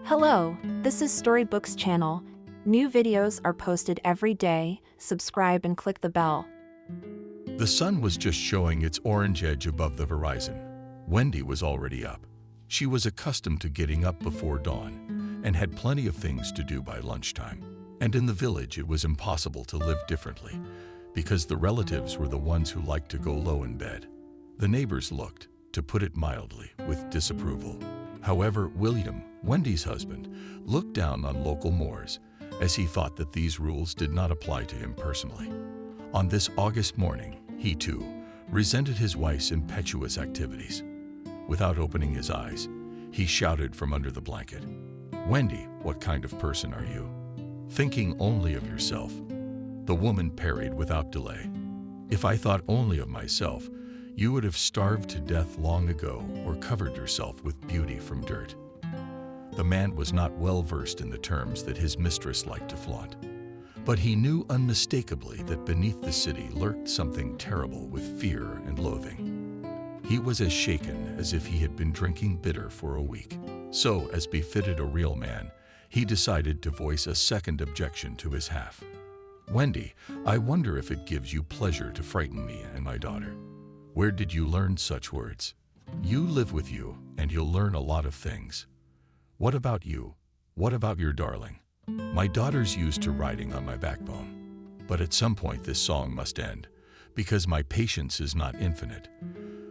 Hello, this is Storybooks channel. New videos are posted every day. Subscribe and click the bell. The sun was just showing its orange edge above the horizon. Wendy was already up. She was accustomed to getting up before dawn and had plenty of things to do by lunchtime. And in the village, it was impossible to live differently because the relatives were the ones who liked to go low in bed. The neighbors looked, to put it mildly, with disapproval. However, William, Wendy's husband, looked down on local Moors as he thought that these rules did not apply to him personally. On this August morning, he too resented his wife's impetuous activities. Without opening his eyes, he shouted from under the blanket, "Wendy, what kind of person are you? Thinking only of yourself." The woman parried without delay. "If I thought only of myself, you would have starved to death long ago or covered yourself with beauty from dirt." The man was not well versed in the terms that his mistress liked to flaunt, but he knew unmistakably that beneath the city lurked something terrible with fear and loathing. He was as shaken as if he had been drinking bitter for a week. So, as befitted a real man, he decided to voice a second objection to his half. "Wendy, I wonder if it gives you pleasure to frighten me and my daughter. Where did you learn such words? You live with you, and you'll learn a lot of things. What about you? What about your darling? My daughter's used to riding on my backbone. But at some point this song must end, because my patience is not infinite."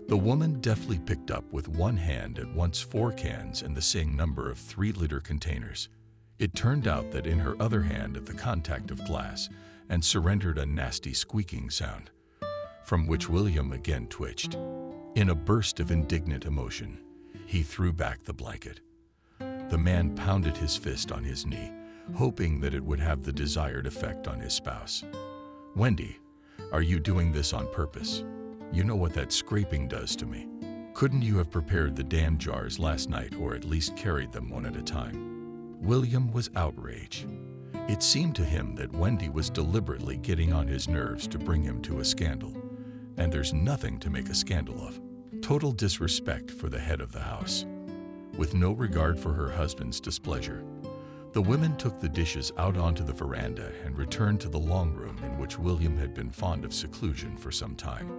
The woman deftly picked up with one hand at once 4 cans and the same number of 3-liter containers. It turned out that in her other hand at the contact of glass and surrendered a nasty squeaking sound, from which William again twitched. In a burst of indignant emotion, he threw back the blanket. The man pounded his fist on his knee, hoping that it would have the desired effect on his spouse. "Wendy, are you doing this on purpose? You know what that scraping does to me. Couldn't you have prepared the damn jars last night or at least carried them one at a time?" William was outraged. It seemed to him that Wendy was deliberately getting on his nerves to bring him to a scandal. And there's nothing to make a scandal of. Total disrespect for the head of the house. With no regard for her husband's displeasure, the women took the dishes out onto the veranda and returned to the long room in which William had been fond of seclusion for some time.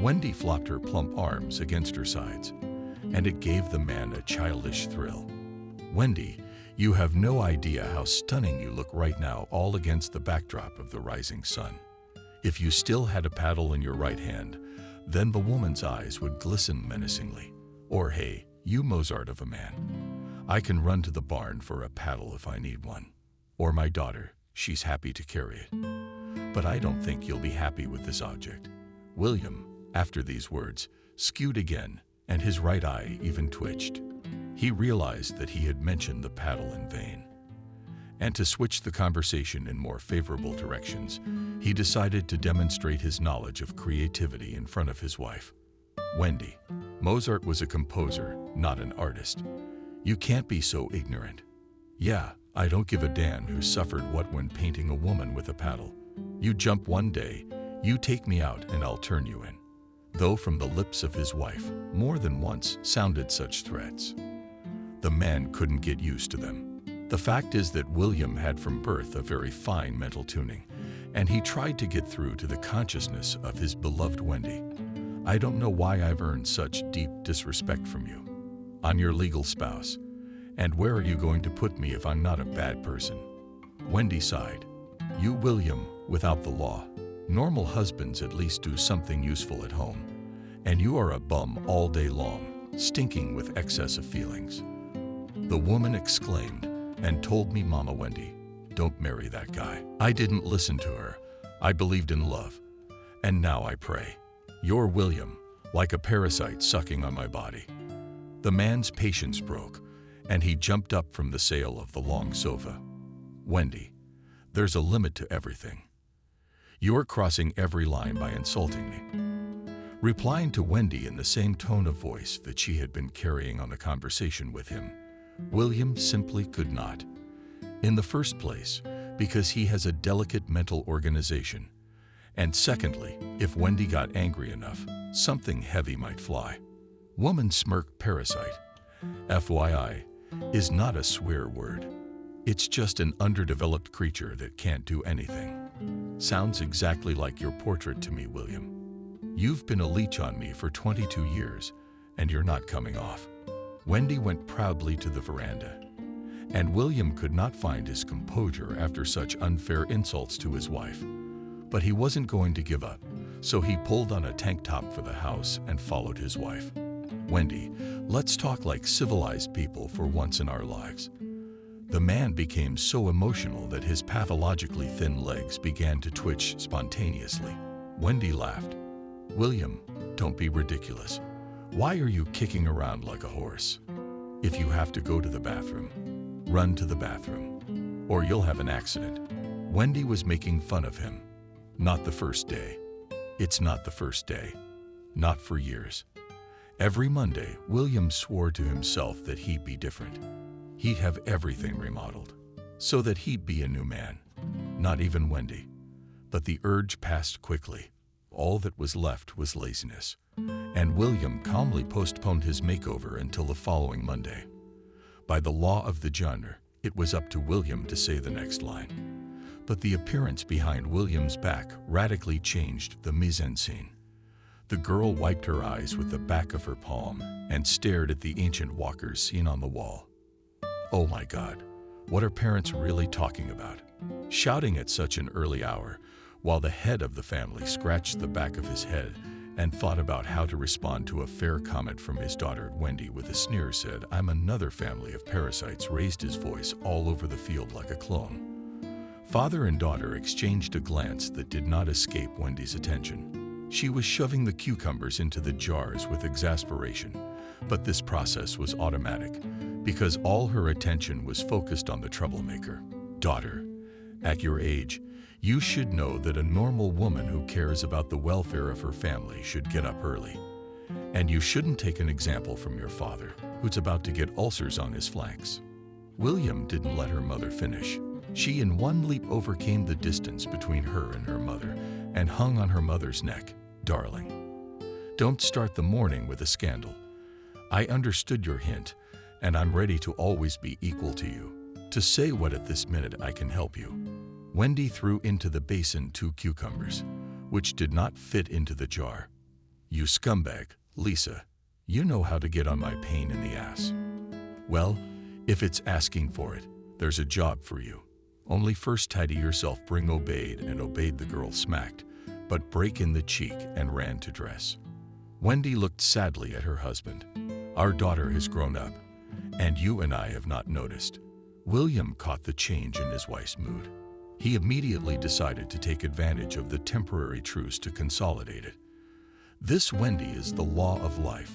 Wendy flopped her plump arms against her sides, and it gave the man a childish thrill. "Wendy, you have no idea how stunning you look right now, all against the backdrop of the rising sun. If you still had a paddle in your right hand, then the woman's eyes would glisten menacingly. Or hey, you Mozart of a man, I can run to the barn for a paddle if I need one. Or my daughter, she's happy to carry it. But I don't think you'll be happy with this object." William, after these words, skewed again, and his right eye even twitched. He realized that he had mentioned the paddle in vain. And to switch the conversation in more favorable directions, he decided to demonstrate his knowledge of creativity in front of his wife. "Wendy, Mozart was a composer, not an artist. You can't be so ignorant. Yeah, I don't give a damn who suffered what when painting a woman with a paddle. You jump one day, you take me out and I'll turn you in." Though from the lips of his wife, more than once sounded such threats, the man couldn't get used to them. The fact is that William had from birth a very fine mental tuning, and he tried to get through to the consciousness of his beloved Wendy. "I don't know why I've earned such deep disrespect from you. I'm your legal spouse, and where are you going to put me if I'm not a bad person?" Wendy sighed. "You, William, without the law. Normal husbands at least do something useful at home, and you are a bum all day long, stinking with excess of feelings." The woman exclaimed, "And told me, Mama Wendy, don't marry that guy. I didn't listen to her. I believed in love. And now I pray. You're William, like a parasite sucking on my body." The man's patience broke, and he jumped up from the sail of the long sofa. "Wendy, there's a limit to everything. You're crossing every line by insulting me." Replying to Wendy in the same tone of voice that she had been carrying on the conversation with him, William simply could not. In the first place, because he has a delicate mental organization, and secondly, if Wendy got angry enough, something heavy might fly. Woman smirked parasite. FYI, is not a swear word. It's just an underdeveloped creature that can't do anything. Sounds exactly like your portrait to me, William. You've been a leech on me for 22 years, and you're not coming off. Wendy went proudly to the veranda, and William could not find his composure after such unfair insults to his wife. But he wasn't going to give up, so he pulled on a tank top for the house and followed his wife. Wendy, let's talk like civilized people for once in our lives. The man became so emotional that his pathologically thin legs began to twitch spontaneously. Wendy laughed. William, don't be ridiculous. Why are you kicking around like a horse? If you have to go to the bathroom, run to the bathroom, or you'll have an accident. Wendy was making fun of him. Not the first day. It's not the first day. Not for years. Every Monday, William swore to himself that he'd be different. He'd have everything remodeled, so that he'd be a new man. Not even Wendy. But the urge passed quickly. All that was left was laziness. And William calmly postponed his makeover until the following Monday. By the law of the genre, it was up to William to say the next line. But the appearance behind William's back radically changed the mise-en-scene. The girl wiped her eyes with the back of her palm and stared at the ancient walkers seen on the wall. Oh my God, what are parents really talking about? Shouting at such an early hour, while the head of the family scratched the back of his head and thought about how to respond to a fair comment from his daughter, Wendy with a sneer said, I'm another family of parasites, raised his voice all over the field like a clone. Father and daughter exchanged a glance that did not escape Wendy's attention. She was shoving the cucumbers into the jars with exasperation, but this process was automatic because all her attention was focused on the troublemaker. Daughter, at your age, you should know that a normal woman who cares about the welfare of her family should get up early. And you shouldn't take an example from your father, who's about to get ulcers on his flanks. William didn't let her mother finish. She in one leap overcame the distance between her and her mother and hung on her mother's neck. Darling, don't start the morning with a scandal. I understood your hint, and I'm ready to always be equal to you. To say what at this minute I can help you. Wendy threw into the basin 2 cucumbers, which did not fit into the jar. You scumbag, Lisa, you know how to get on my pain in the ass. Well, if it's asking for it, there's a job for you. Only first tidy yourself, bring obeyed, and obeyed the girl smacked, but break in the cheek and ran to dress. Wendy looked sadly at her husband. Our daughter has grown up, and you and I have not noticed. William caught the change in his wife's mood. He immediately decided to take advantage of the temporary truce to consolidate it. This, Wendy, is the law of life.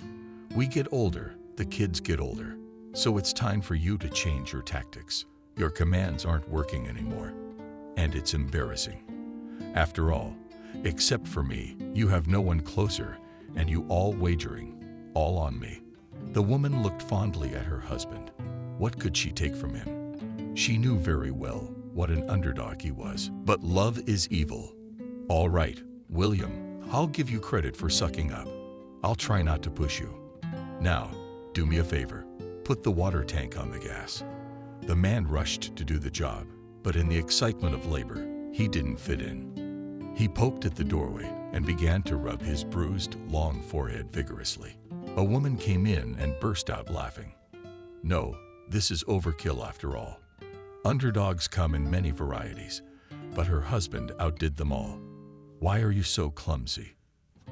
We get older, the kids get older, so it's time for you to change your tactics. Your commands aren't working anymore, and it's embarrassing. After all, except for me, you have no one closer, and you all wagering, all on me. The woman looked fondly at her husband. What could she take from him? She knew very well what an underdog he was. But love is evil. All right, William, I'll give you credit for sucking up. I'll try not to push you. Now, do me a favor. Put the water tank on the gas. The man rushed to do the job, but in the excitement of labor, he didn't fit in. He poked at the doorway and began to rub his bruised, long forehead vigorously. A woman came in and burst out laughing. No, this is overkill after all. Underdogs come in many varieties, but her husband outdid them all. Why are you so clumsy?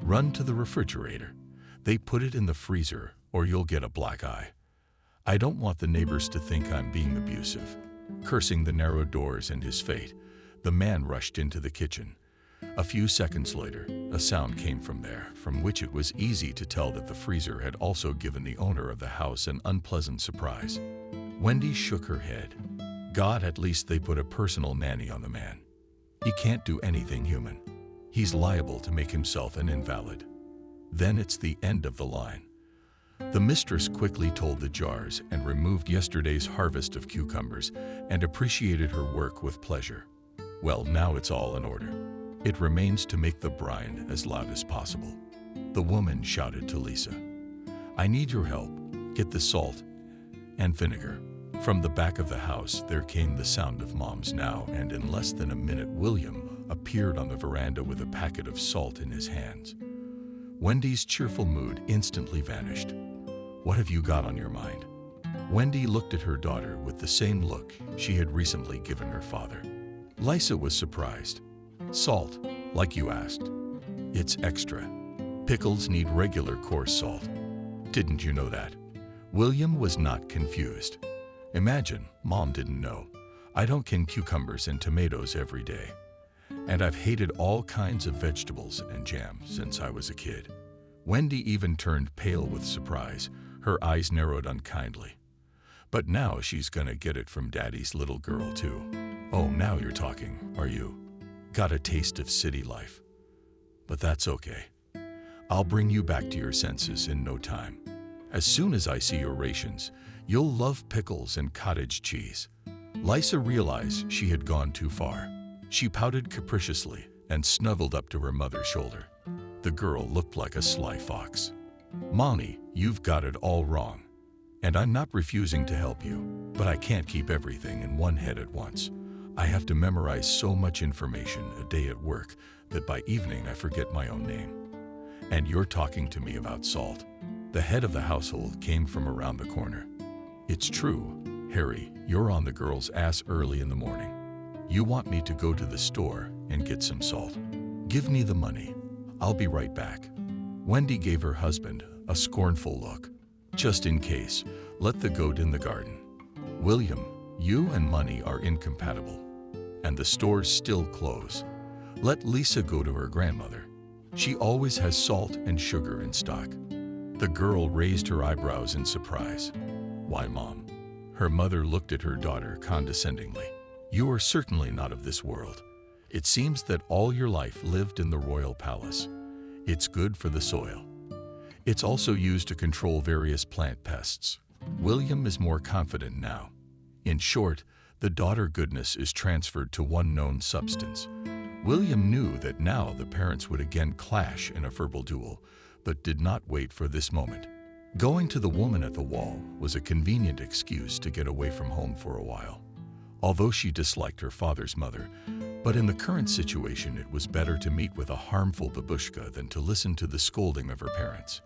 Run to the refrigerator. They put it in the freezer, or you'll get a black eye. I don't want the neighbors to think I'm being abusive. Cursing the narrow doors and his fate, the man rushed into the kitchen. A few seconds later, a sound came from there, from which it was easy to tell that the freezer had also given the owner of the house an unpleasant surprise. Wendy shook her head. God, at least they put a personal nanny on the man. He can't do anything human. He's liable to make himself an invalid. Then it's the end of the line. The mistress quickly told the jars and removed yesterday's harvest of cucumbers and appreciated her work with pleasure. Well, now it's all in order. It remains to make the brine as loud as possible. The woman shouted to Lisa, I need your help. Get the salt and vinegar. From the back of the house, there came the sound of Mom's now, and in less than a minute, William appeared on the veranda with a packet of salt in his hands. Wendy's cheerful mood instantly vanished. "What have you got on your mind?" Wendy looked at her daughter with the same look she had recently given her father. Lisa was surprised. "Salt, like you asked. It's extra. Pickles need regular coarse salt. Didn't you know that?" William was not confused. "Imagine, Mom didn't know. I don't can cucumbers and tomatoes every day. And I've hated all kinds of vegetables and jam since I was a kid." Wendy even turned pale with surprise. Her eyes narrowed unkindly. "But now she's gonna get it from Daddy's little girl, too." "Oh, now you're talking, are you? Got a taste of city life. But that's okay. I'll bring you back to your senses in no time. As soon as I see your rations, you'll love pickles and cottage cheese." Lisa realized she had gone too far. She pouted capriciously and snuggled up to her mother's shoulder. The girl looked like a sly fox. "Mommy, you've got it all wrong. And I'm not refusing to help you, but I can't keep everything in one head at once. I have to memorize so much information a day at work that by evening I forget my own name. And you're talking to me about salt." The head of the household came from around the corner. "It's true, Harry, you're on the girl's ass early in the morning. You want me to go to the store and get some salt. Give me the money. I'll be right back." Wendy gave her husband a scornful look. "Just in case, let the goat in the garden. William, you and money are incompatible. And the stores still close. Let Lisa go to her grandmother. She always has salt and sugar in stock." The girl raised her eyebrows in surprise. "Why, Mom?" Her mother looked at her daughter condescendingly. "You are certainly not of this world. It seems that all your life lived in the royal palace. It's good for the soil. It's also used to control various plant pests." William is more confident now. In short, the daughter goodness is transferred to one known substance. William knew that now the parents would again clash in a verbal duel, but did not wait for this moment. Going to the woman at the wall was a convenient excuse to get away from home for a while. Although she disliked her father's mother, but in the current situation it was better to meet with a harmful babushka than to listen to the scolding of her parents.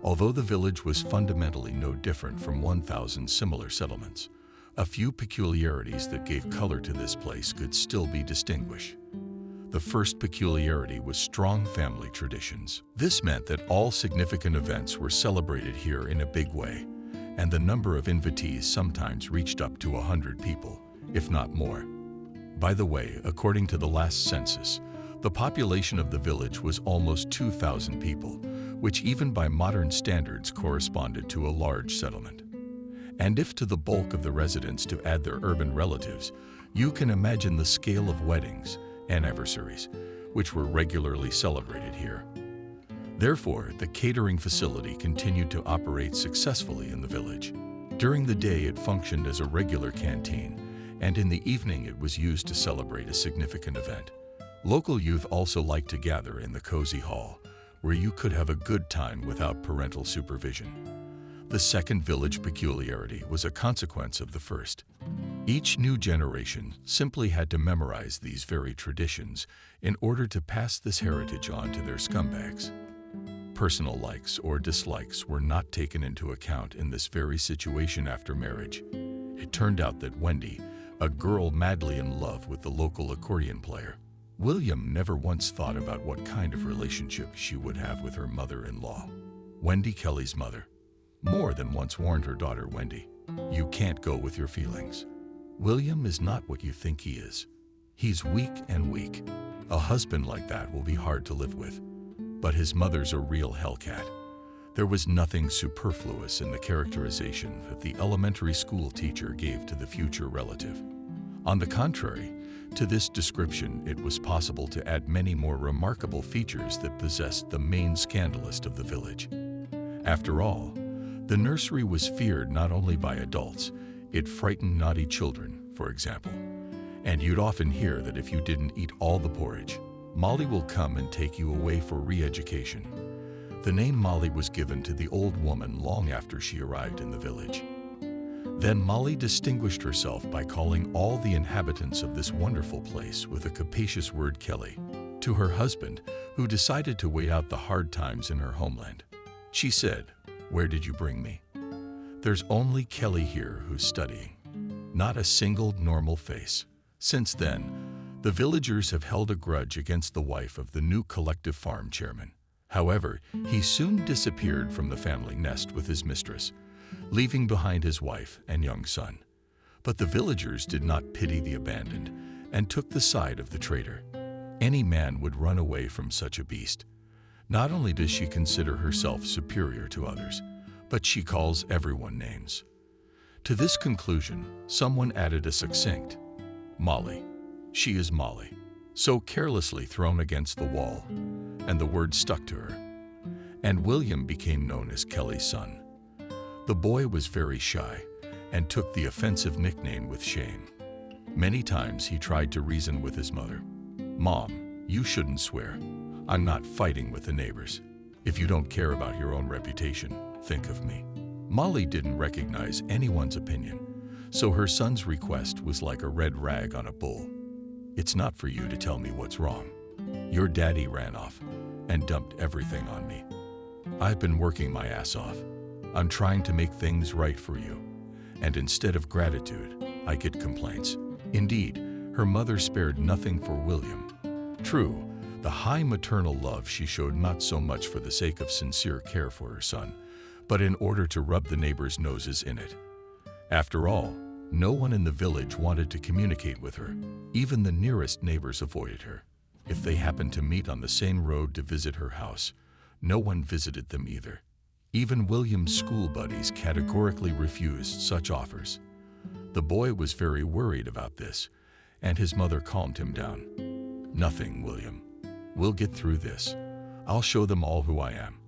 Although the village was fundamentally no different from 1,000 similar settlements, a few peculiarities that gave color to this place could still be distinguished. The first peculiarity was strong family traditions. This meant that all significant events were celebrated here in a big way, and the number of invitees sometimes reached up to 100 people, if not more. By the way, according to the last census, the population of the village was almost 2,000 people, which even by modern standards corresponded to a large settlement. And if to the bulk of the residents to add their urban relatives, you can imagine the scale of weddings, anniversaries, which were regularly celebrated here. Therefore, the catering facility continued to operate successfully in the village. During the day, it functioned as a regular canteen, and in the evening it was used to celebrate a significant event. Local youth also liked to gather in the cozy hall, where you could have a good time without parental supervision. The second village peculiarity was a consequence of the first. Each new generation simply had to memorize these very traditions in order to pass this heritage on to their scumbags. Personal likes or dislikes were not taken into account in this very situation after marriage. It turned out that Wendy, a girl madly in love with the local accordion player, William never once thought about what kind of relationship she would have with her mother-in-law. Wendy Kelly's mother more than once warned her daughter Wendy, "You can't go with your feelings. William is not what you think he is. He's weak and weak. A husband like that will be hard to live with." But his mother's a real hellcat. There was nothing superfluous in the characterization that the elementary school teacher gave to the future relative. On the contrary, to this description it was possible to add many more remarkable features that possessed the main scandalist of the village. After all, the nursery was feared not only by adults, it frightened naughty children, for example. And you'd often hear that if you didn't eat all the porridge, Molly will come and take you away for re-education. The name Molly was given to the old woman long after she arrived in the village. Then Molly distinguished herself by calling all the inhabitants of this wonderful place with a capacious word Kelly to her husband, who decided to wait out the hard times in her homeland. She said, "Where did you bring me? There's only Kelly here who's studying. Not a single normal face." Since then, the villagers have held a grudge against the wife of the new collective farm chairman. However, he soon disappeared from the family nest with his mistress, leaving behind his wife and young son. But the villagers did not pity the abandoned and took the side of the traitor. Any man would run away from such a beast. Not only does she consider herself superior to others, but she calls everyone names. To this conclusion, someone added a succinct, "Molly. She is Molly," so carelessly thrown against the wall, and the word stuck to her. And William became known as Kelly's son. The boy was very shy and took the offensive nickname with shame. Many times he tried to reason with his mother. "Mom, you shouldn't swear. I'm not fighting with the neighbors. If you don't care about your own reputation, think of me." Molly didn't recognize anyone's opinion, so her son's request was like a red rag on a bull. "It's not for you to tell me what's wrong. Your daddy ran off and dumped everything on me. I've been working my ass off. I'm trying to make things right for you. And instead of gratitude, I get complaints." Indeed, her mother spared nothing for William. True, the high maternal love she showed not so much for the sake of sincere care for her son, but in order to rub the neighbors' noses in it. After all, no one in the village wanted to communicate with her. Even the nearest neighbors avoided her. If they happened to meet on the same road to visit her house, no one visited them either. Even William's school buddies categorically refused such offers. The boy was very worried about this, and his mother calmed him down. "Nothing, William. We'll get through this. I'll show them all who I am.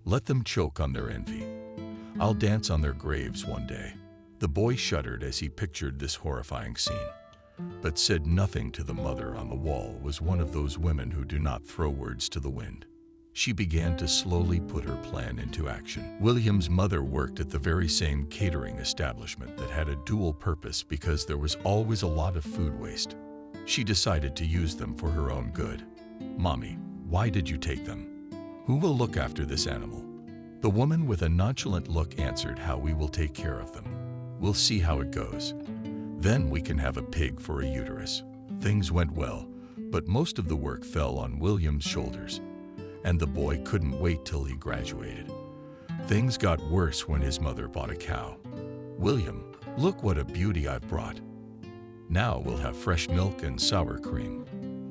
Let them choke on their envy. I'll dance on their graves one day." The boy shuddered as he pictured this horrifying scene, but said nothing to the mother on the wall was one of those women who do not throw words to the wind. She began to slowly put her plan into action. William's mother worked at the very same catering establishment that had a dual purpose because there was always a lot of food waste. She decided to use them for her own good. "Mommy, why did you take them? Who will look after this animal?" The woman with a nonchalant look answered, "How we will take care of them. We'll see how it goes. Then we can have a pig for a uterus." Things went well, but most of the work fell on William's shoulders, and the boy couldn't wait till he graduated. Things got worse when his mother bought a cow. "William, look what a beauty I've brought. Now we'll have fresh milk and sour cream."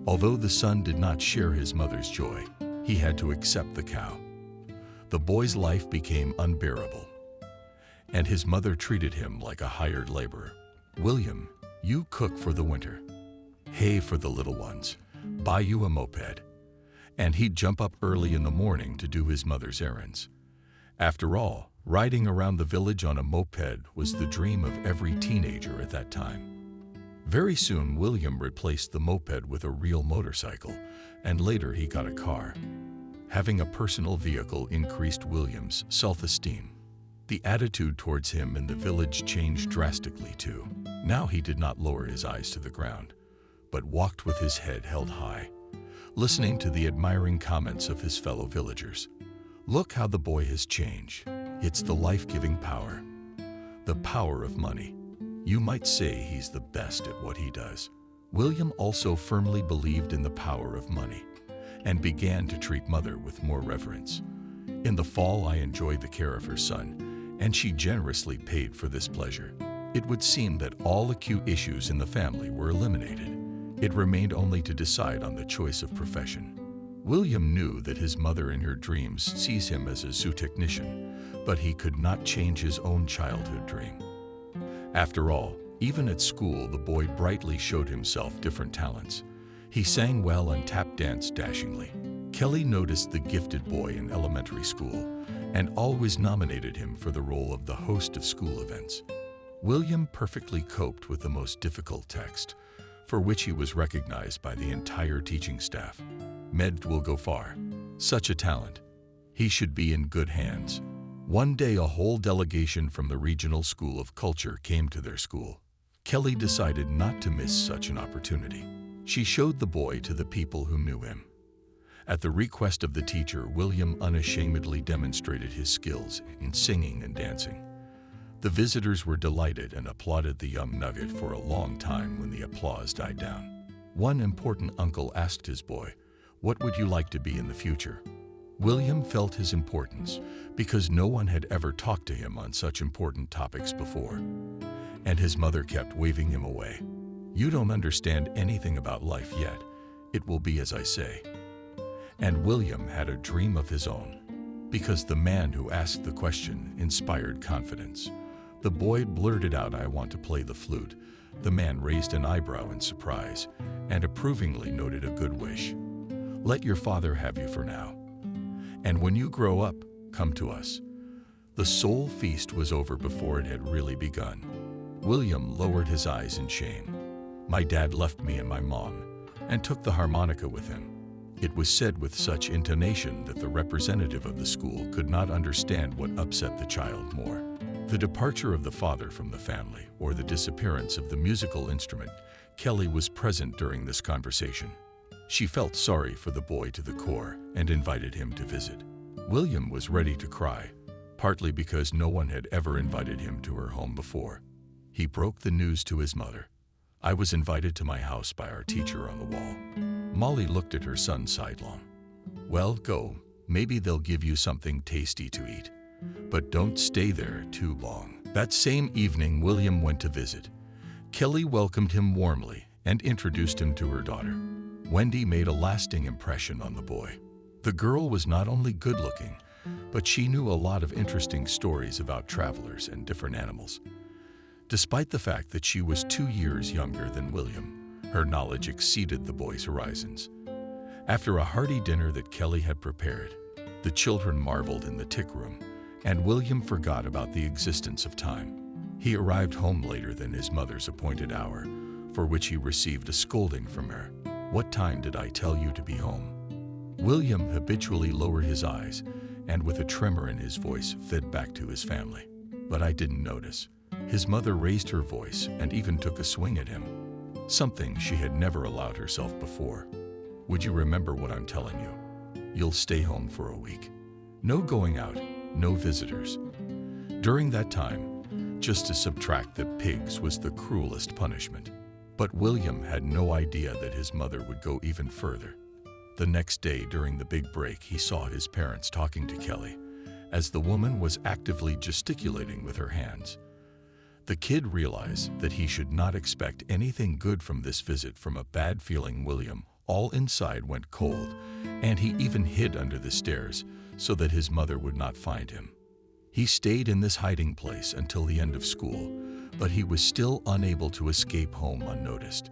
Although the son did not share his mother's joy, he had to accept the cow. The boy's life became unbearable, and his mother treated him like a hired laborer. "William, you cook for the winter. Hay for the little ones. Buy you a moped." And he'd jump up early in the morning to do his mother's errands. After all, riding around the village on a moped was the dream of every teenager at that time. Very soon, William replaced the moped with a real motorcycle, and later he got a car. Having a personal vehicle increased William's self-esteem. The attitude towards him in the village changed drastically too. Now he did not lower his eyes to the ground, but walked with his head held high, listening to the admiring comments of his fellow villagers. "Look how the boy has changed. It's the life-giving power. The power of money. You might say he's the best at what he does." William also firmly believed in the power of money and began to treat mother with more reverence. In the fall, I enjoyed the care of her son, and she generously paid for this pleasure. It would seem that all acute issues in the family were eliminated. It remained only to decide on the choice of profession. William knew that his mother in her dreams sees him as a zoo technician, but he could not change his own childhood dream. After all, even at school, the boy brightly showed himself different talents. He sang well and tap danced dashingly. Kelly noticed the gifted boy in elementary school and always nominated him for the role of the host of school events. William perfectly coped with the most difficult text, for which he was recognized by the entire teaching staff. "Med will go far. Such a talent. He should be in good hands." One day, a whole delegation from the Regional School of Culture came to their school. Kelly decided not to miss such an opportunity. She showed the boy to the people who knew him. At the request of the teacher, William unashamedly demonstrated his skills in singing and dancing. The visitors were delighted and applauded the young nugget for a long time. When the applause died down, one important uncle asked his boy, "What would you like to be in the future?" William felt his importance because no one had ever talked to him on such important topics before. And his mother kept waving him away. "You don't understand anything about life yet. It will be as I say." And William had a dream of his own, because the man who asked the question inspired confidence. The boy blurted out, "I want to play the flute." The man raised an eyebrow in surprise and approvingly noted a good wish. "Let your father have you for now. And when you grow up, come to us." The soul feast was over before it had really begun. William lowered his eyes in shame. "My dad left me and my mom and took the harmonica with him." It was said with such intonation that the representative of the school could not understand what upset the child more: the departure of the father from the family or the disappearance of the musical instrument. Kelly was present during this conversation. She felt sorry for the boy to the core and invited him to visit. William was ready to cry, partly because no one had ever invited him to her home before. He broke the news to his mother. "I was invited to my house by our teacher on the wall." Molly looked at her son sidelong. "Well, go. Maybe they'll give you something tasty to eat. But don't stay there too long." That same evening, William went to visit. Kelly welcomed him warmly and introduced him to her daughter. Wendy made a lasting impression on the boy. The girl was not only good-looking, but she knew a lot of interesting stories about travelers and different animals. Despite the fact that she was 2 years younger than William, her knowledge exceeded the boy's horizons. After a hearty dinner that Kelly had prepared, the children marveled in the tick room, and William forgot about the existence of time. He arrived home later than his mother's appointed hour, for which he received a scolding from her. "What time did I tell you to be home?" William habitually lowered his eyes and, with a tremor in his voice, fed back to his family. "But I didn't notice." His mother raised her voice and even took a swing at him, something she had never allowed herself before. "Would you remember what I'm telling you? You'll stay home for a week. No going out, no visitors." During that time, just to subtract the pigs was the cruelest punishment. But William had no idea that his mother would go even further. The next day, during the big break, he saw his parents talking to Kelly, as the woman was actively gesticulating with her hands. The kid realized that he should not expect anything good from this visit. From a bad feeling, William, all inside, went cold, and he even hid under the stairs so that his mother would not find him. He stayed in this hiding place until the end of school, but he was still unable to escape home unnoticed.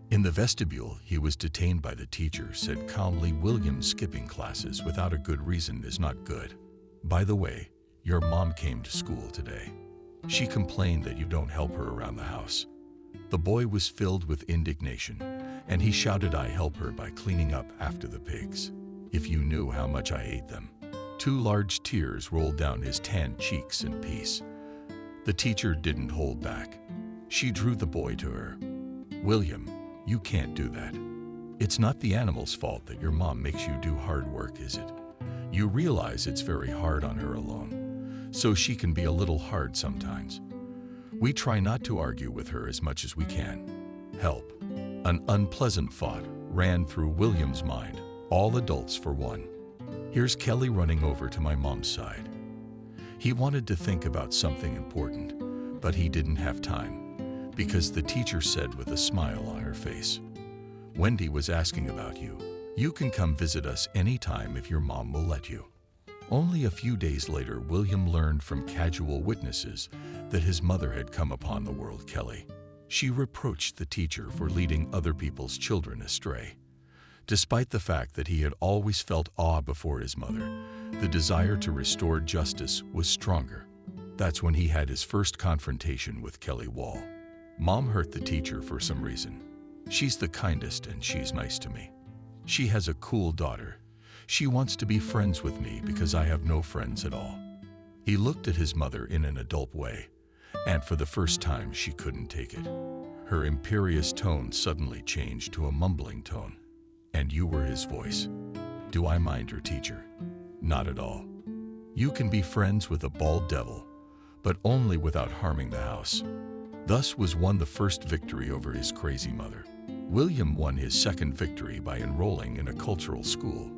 In the vestibule, he was detained by the teacher, said calmly, "William, skipping classes without a good reason is not good. By the way, your mom came to school today. She complained that you don't help her around the house." The boy was filled with indignation, and he shouted, "I help her by cleaning up after the pigs. If you knew how much I hate them." 2 large tears rolled down his tanned cheeks in peace. The teacher didn't hold back. She drew the boy to her. "William, you can't do that. It's not the animal's fault that your mom makes you do hard work, is it? You realize it's very hard on her alone, so she can be a little hard sometimes. We try not to argue with her as much as we can. Help." An unpleasant thought ran through William's mind. All adults for one. Here's Kelly running over to my mom's side. He wanted to think about something important, but he didn't have time, because the teacher said with a smile on her face, "Wendy was asking about you. You can come visit us anytime if your mom will let you." Only a few days later, William learned from casual witnesses that his mother had come upon the world Kelly. She reproached the teacher for leading other people's children astray. Despite the fact that he had always felt awe before his mother, the desire to restore justice was stronger. That's when he had his first confrontation with Kelly Wall. "Mom hurt the teacher for some reason. She's the kindest and she's nice to me. She has a cool daughter. She wants to be friends with me because I have no friends at all. He looked at his mother in an adult way, and for the first time she couldn't take it. Her imperious tone suddenly changed to a mumbling tone. "And you were his voice. Do I mind your teacher? Not at all. You can be friends with a bald devil, but only without harming the house." Thus was won the first victory over his crazy mother. William won his second victory by enrolling in a cultural school.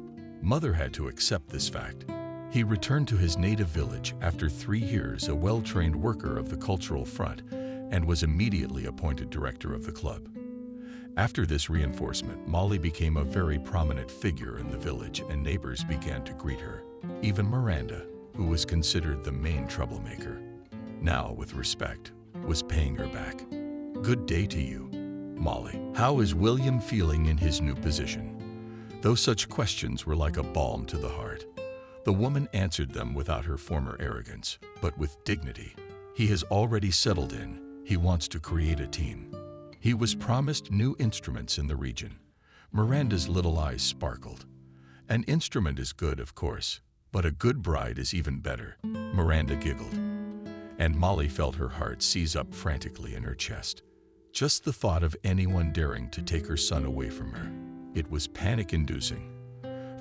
Mother had to accept this fact. He returned to his native village after 3 years, a well-trained worker of the cultural front, and was immediately appointed director of the club. After this reinforcement, Molly became a very prominent figure in the village, and neighbors began to greet her. Even Miranda, who was considered the main troublemaker, now with respect, was paying her back. "Good day to you, Molly. How is William feeling in his new position?" Though such questions were like a balm to the heart, the woman answered them without her former arrogance, but with dignity. "He has already settled in. He wants to create a team. He was promised new instruments in the region." Miranda's little eyes sparkled. "An instrument is good, of course, but a good bride is even better." Miranda giggled, and Molly felt her heart seize up frantically in her chest. Just the thought of anyone daring to take her son away from her, it was panic-inducing.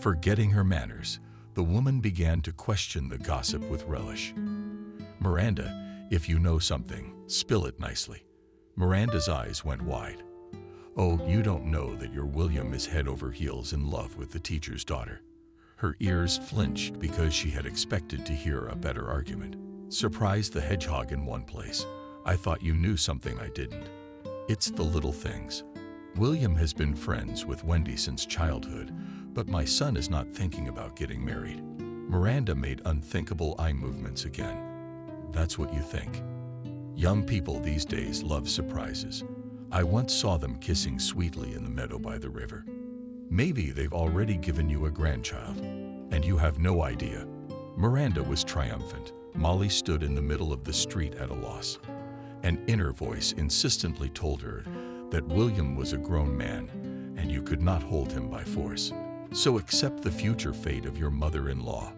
Forgetting her manners, the woman began to question the gossip with relish. "Miranda, if you know something, spill it nicely." Miranda's eyes went wide. "Oh, you don't know that your William is head over heels in love with the teacher's daughter." Her ears flinched because she had expected to hear a better argument. Surprised the hedgehog in one place. "I thought you knew something I didn't." "It's the little things. William has been friends with Wendy since childhood, but my son is not thinking about getting married." Miranda made unthinkable eye movements again. "That's what you think. Young people these days love surprises. I once saw them kissing sweetly in the meadow by the river. Maybe they've already given you a grandchild, and you have no idea." Miranda was triumphant. Molly stood in the middle of the street at a loss. An inner voice insistently told her that William was a grown man, and you could not hold him by force. So accept the future fate of your mother-in-law.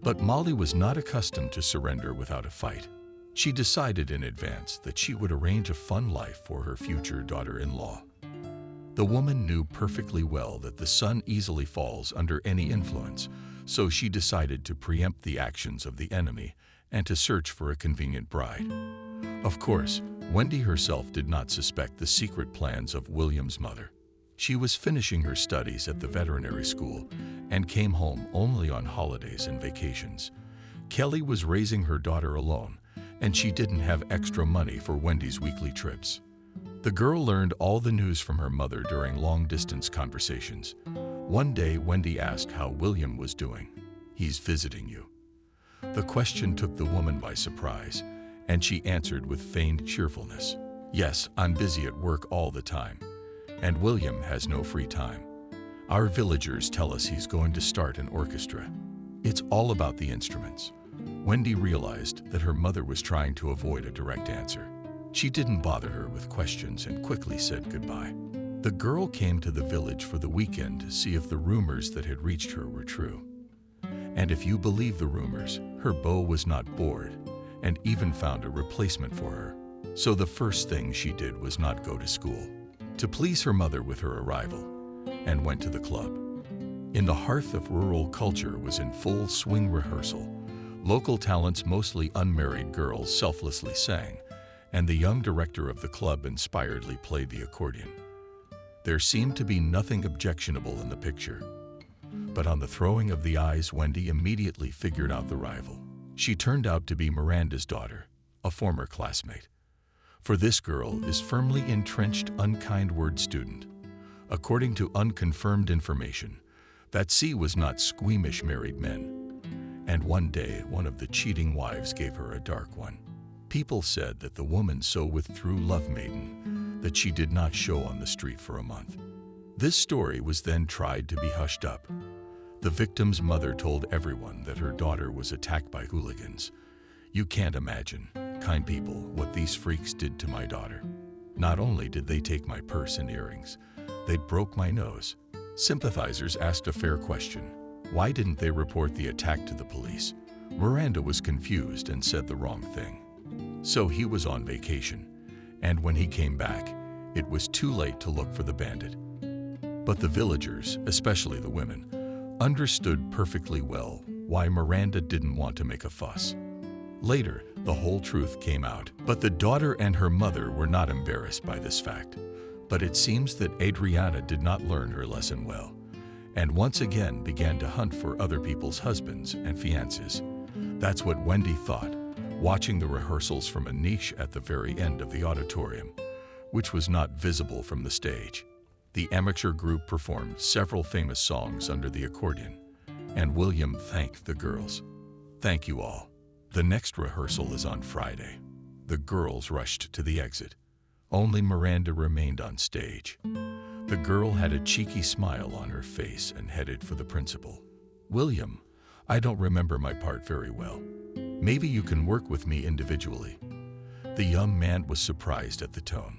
But Molly was not accustomed to surrender without a fight. She decided in advance that she would arrange a fun life for her future daughter-in-law. The woman knew perfectly well that the son easily falls under any influence, so she decided to preempt the actions of the enemy and to search for a convenient bride. Of course, Wendy herself did not suspect the secret plans of William's mother. She was finishing her studies at the veterinary school and came home only on holidays and vacations. Kelly was raising her daughter alone, and she didn't have extra money for Wendy's weekly trips. The girl learned all the news from her mother during long-distance conversations. One day, Wendy asked how William was doing. "He's visiting you." The question took the woman by surprise, and she answered with feigned cheerfulness. "Yes, I'm busy at work all the time, and William has no free time. Our villagers tell us he's going to start an orchestra. It's all about the instruments." Wendy realized that her mother was trying to avoid a direct answer. She didn't bother her with questions and quickly said goodbye. The girl came to the village for the weekend to see if the rumors that had reached her were true. And if you believe the rumors, her beau was not bored and even found a replacement for her. So the first thing she did was not go to school, to please her mother with her arrival, and went to the club. In the hearth of rural culture was in full swing rehearsal. Local talents, mostly unmarried girls, selflessly sang, and the young director of the club inspiredly played the accordion. There seemed to be nothing objectionable in the picture. But on the throwing of the eyes, Wendy immediately figured out the rival. She turned out to be Miranda's daughter, a former classmate. For this girl is firmly entrenched unkind word student. According to unconfirmed information, that C was not squeamish married men. And one day, one of the cheating wives gave her a dark one. People said that the woman so withdrew Love Maiden that she did not show on the street for a month. This story was then tried to be hushed up. The victim's mother told everyone that her daughter was attacked by hooligans. "You can't imagine, kind people, what these freaks did to my daughter. Not only did they take my purse and earrings, they broke my nose." Sympathizers asked a fair question. Why didn't they report the attack to the police? Miranda was confused and said the wrong thing. So he was on vacation, and when he came back, it was too late to look for the bandit. But the villagers, especially the women, understood perfectly well why Miranda didn't want to make a fuss. Later, the whole truth came out, but the daughter and her mother were not embarrassed by this fact. But it seems that Adriana did not learn her lesson well, and once again began to hunt for other people's husbands and fiancés. That's what Wendy thought, watching the rehearsals from a niche at the very end of the auditorium, which was not visible from the stage. The amateur group performed several famous songs under the accordion, and William thanked the girls. "Thank you all. The next rehearsal is on Friday." The girls rushed to the exit. Only Miranda remained on stage. The girl had a cheeky smile on her face and headed for the principal. "William, I don't remember my part very well. Maybe you can work with me individually." The young man was surprised at the tone.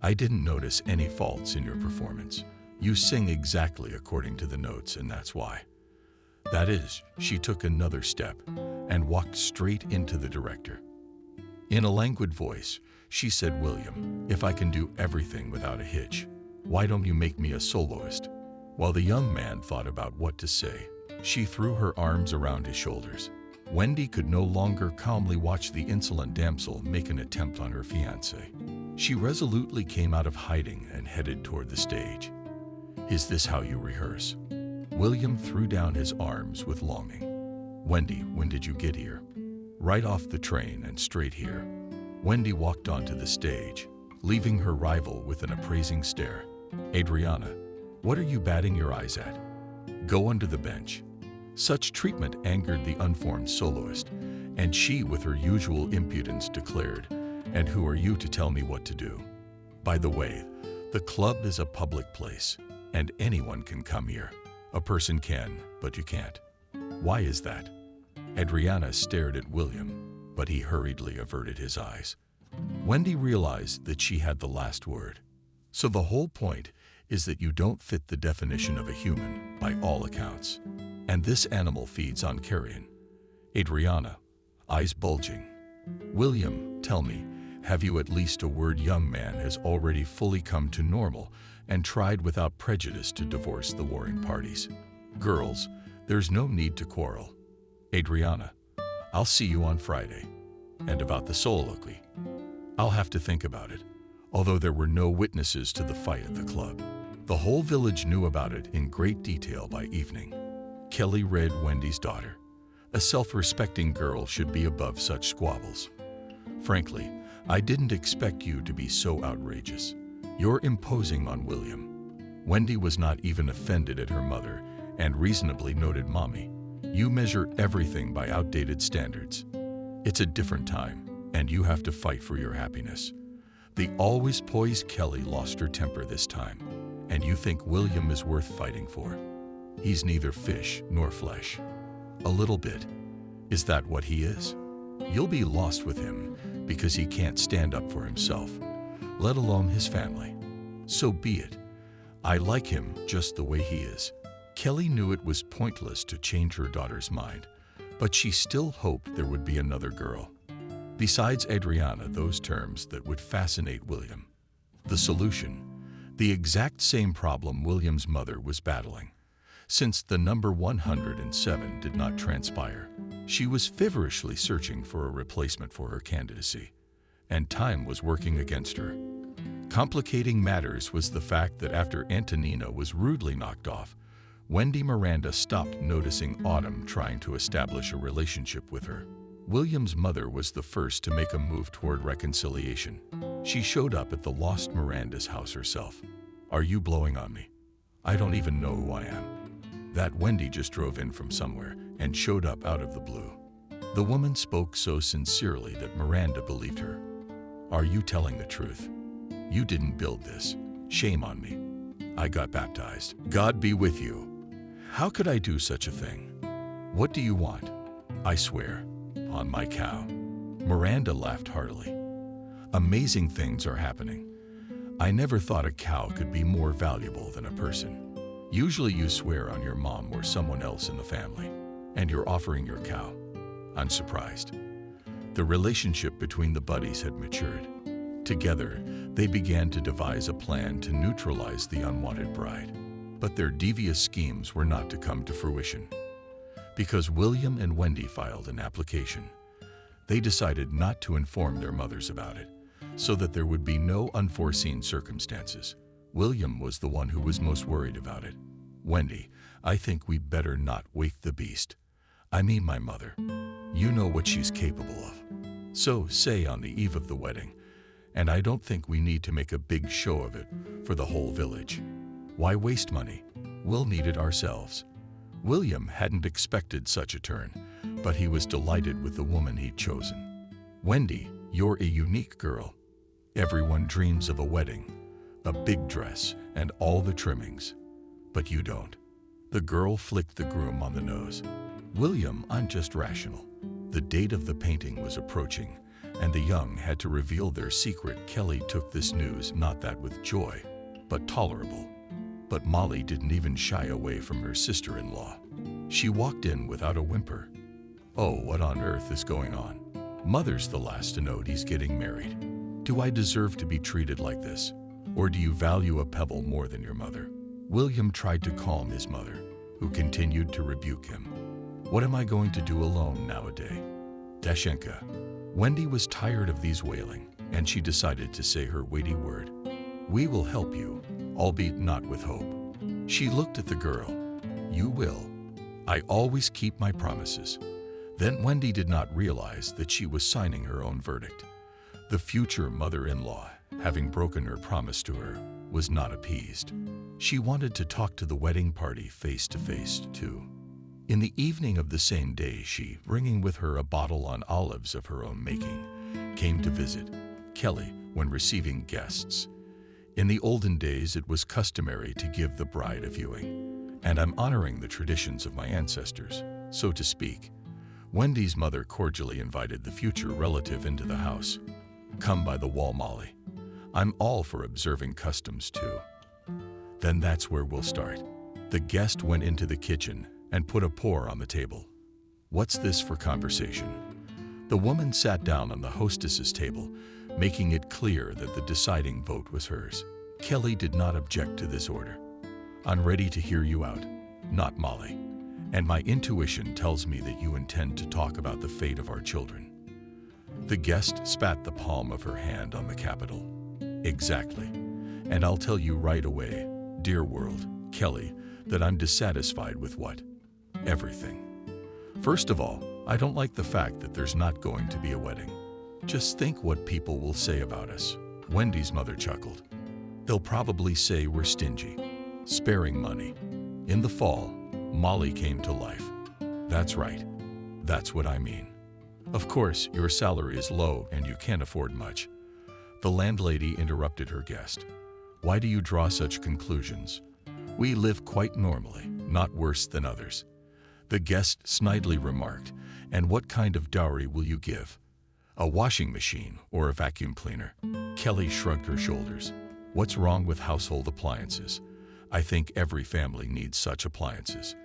"I didn't notice any faults in your performance. You sing exactly according to the notes, and that's why." That is, she took another step and walked straight into the director. In a languid voice, she said, "William, if I can do everything without a hitch, why don't you make me a soloist?" While the young man thought about what to say, she threw her arms around his shoulders. Wendy could no longer calmly watch the insolent damsel make an attempt on her fiancé. She resolutely came out of hiding and headed toward the stage. "Is this how you rehearse?" William threw down his arms with longing. "Wendy, when did you get here?" "Right off the train and straight here." Wendy walked onto the stage, leaving her rival with an appraising stare. "Adriana, what are you batting your eyes at? Go under the bench." Such treatment angered the unformed soloist, and she, with her usual impudence, declared, "And who are you to tell me what to do? By the way, the club is a public place, and anyone can come here. A person can, but you can't." "Why is that?" Adriana stared at William, but he hurriedly averted his eyes. Wendy realized that she had the last word. "So the whole point is that you don't fit the definition of a human, by all accounts. And this animal feeds on carrion." Adriana, eyes bulging. "William, tell me, have you at least a word?" Young man has already fully come to normal and tried without prejudice to divorce the warring parties. "Girls, there's no need to quarrel." "Adriana, I'll see you on Friday." "And about the soliloquy?" "I'll have to think about it," although there were no witnesses to the fight at the club. The whole village knew about it in great detail by evening. Kelly read Wendy's daughter. A self-respecting girl should be above such squabbles. "Frankly, I didn't expect you to be so outrageous. You're imposing on William." Wendy was not even offended at her mother and reasonably noted, "Mommy, you measure everything by outdated standards. It's a different time, and you have to fight for your happiness." The always poised Kelly lost her temper this time. "And you think William is worth fighting for? He's neither fish nor flesh." "A little bit. Is that what he is? You'll be lost with him because he can't stand up for himself, let alone his family. So be it. I like him just the way he is." Kelly knew it was pointless to change her daughter's mind, but she still hoped there would be another girl. Besides Adriana, those terms that would fascinate William. The solution: the exact same problem William's mother was battling. Since the number 107 did not transpire, she was feverishly searching for a replacement for her candidacy, and time was working against her. Complicating matters was the fact that after Antonina was rudely knocked off, Wendy Miranda stopped noticing Autumn trying to establish a relationship with her. William's mother was the first to make a move toward reconciliation. She showed up at the lost Miranda's house herself. "Are you blowing on me? I don't even know who I am." That Wendy just drove in from somewhere and showed up out of the blue. The woman spoke so sincerely that Miranda believed her. "Are you telling the truth? You didn't build this. Shame on me. I got baptized. God be with you. How could I do such a thing? What do you want?" "I swear, on my cow." Miranda laughed heartily. "Amazing things are happening. I never thought a cow could be more valuable than a person. Usually you swear on your mom or someone else in the family, and you're offering your cow. unsurprised. The relationship between the buddies had matured. Together, they began to devise a plan to neutralize the unwanted bride. But their devious schemes were not to come to fruition. Because William and Wendy filed an application, they decided not to inform their mothers about it, so that there would be no unforeseen circumstances. William was the one who was most worried about it. "Wendy, I think we better not wake the beast. I mean my mother. You know what she's capable of. So say on the eve of the wedding, and I don't think we need to make a big show of it for the whole village. Why waste money? We'll need it ourselves." William hadn't expected such a turn, but he was delighted with the woman he'd chosen. "Wendy, you're a unique girl. Everyone dreams of a wedding, a big dress, and all the trimmings. But you don't." The girl flicked the groom on the nose. "William, I'm just rational." The date of the painting was approaching, and the young had to reveal their secret. Kelly took this news not that with joy, but tolerable. But Molly didn't even shy away from her sister-in-law. She walked in without a whimper. "Oh, what on earth is going on? Mother's the last to know he's getting married. Do I deserve to be treated like this? Or do you value a pebble more than your mother?" William tried to calm his mother, who continued to rebuke him. "What am I going to do alone nowadays? Dashenka." Wendy was tired of these wailing, and she decided to say her weighty word. "We will help you, albeit not with hope." She looked at the girl. "You will. I always keep my promises." Then Wendy did not realize that she was signing her own verdict. The future mother-in-law, having broken her promise to her, was not appeased. She wanted to talk to the wedding party face to face, too. In the evening of the same day, she, bringing with her a bottle on olives of her own making, came to visit Kelly when receiving guests. In the olden days, it was customary to give the bride a viewing, and I'm honoring the traditions of my ancestors, so to speak. Wendy's mother cordially invited the future relative into the house. "Come by the wall, Molly. I'm all for observing customs, too." "Then that's where we'll start." The guest went into the kitchen and put a pour on the table. "What's this for conversation?" The woman sat down on the hostess's table, making it clear that the deciding vote was hers. Kelly did not object to this order. "I'm ready to hear you out, not Molly. And my intuition tells me that you intend to talk about the fate of our children." The guest spat the palm of her hand on the capital. "Exactly. And I'll tell you right away, dear world, Kelly, that I'm dissatisfied with what? Everything. First of all, I don't like the fact that there's not going to be a wedding. Just think what people will say about us." Wendy's mother chuckled. "They'll probably say we're stingy, sparing money." In the fall, Molly came to life. "That's right. That's what I mean. Of course, your salary is low and you can't afford much." The landlady interrupted her guest. "Why do you draw such conclusions? We live quite normally, not worse than others." The guest snidely remarked, "And what kind of dowry will you give? A washing machine or a vacuum cleaner?" Kelly shrugged her shoulders. "What's wrong with household appliances? I think every family needs such appliances."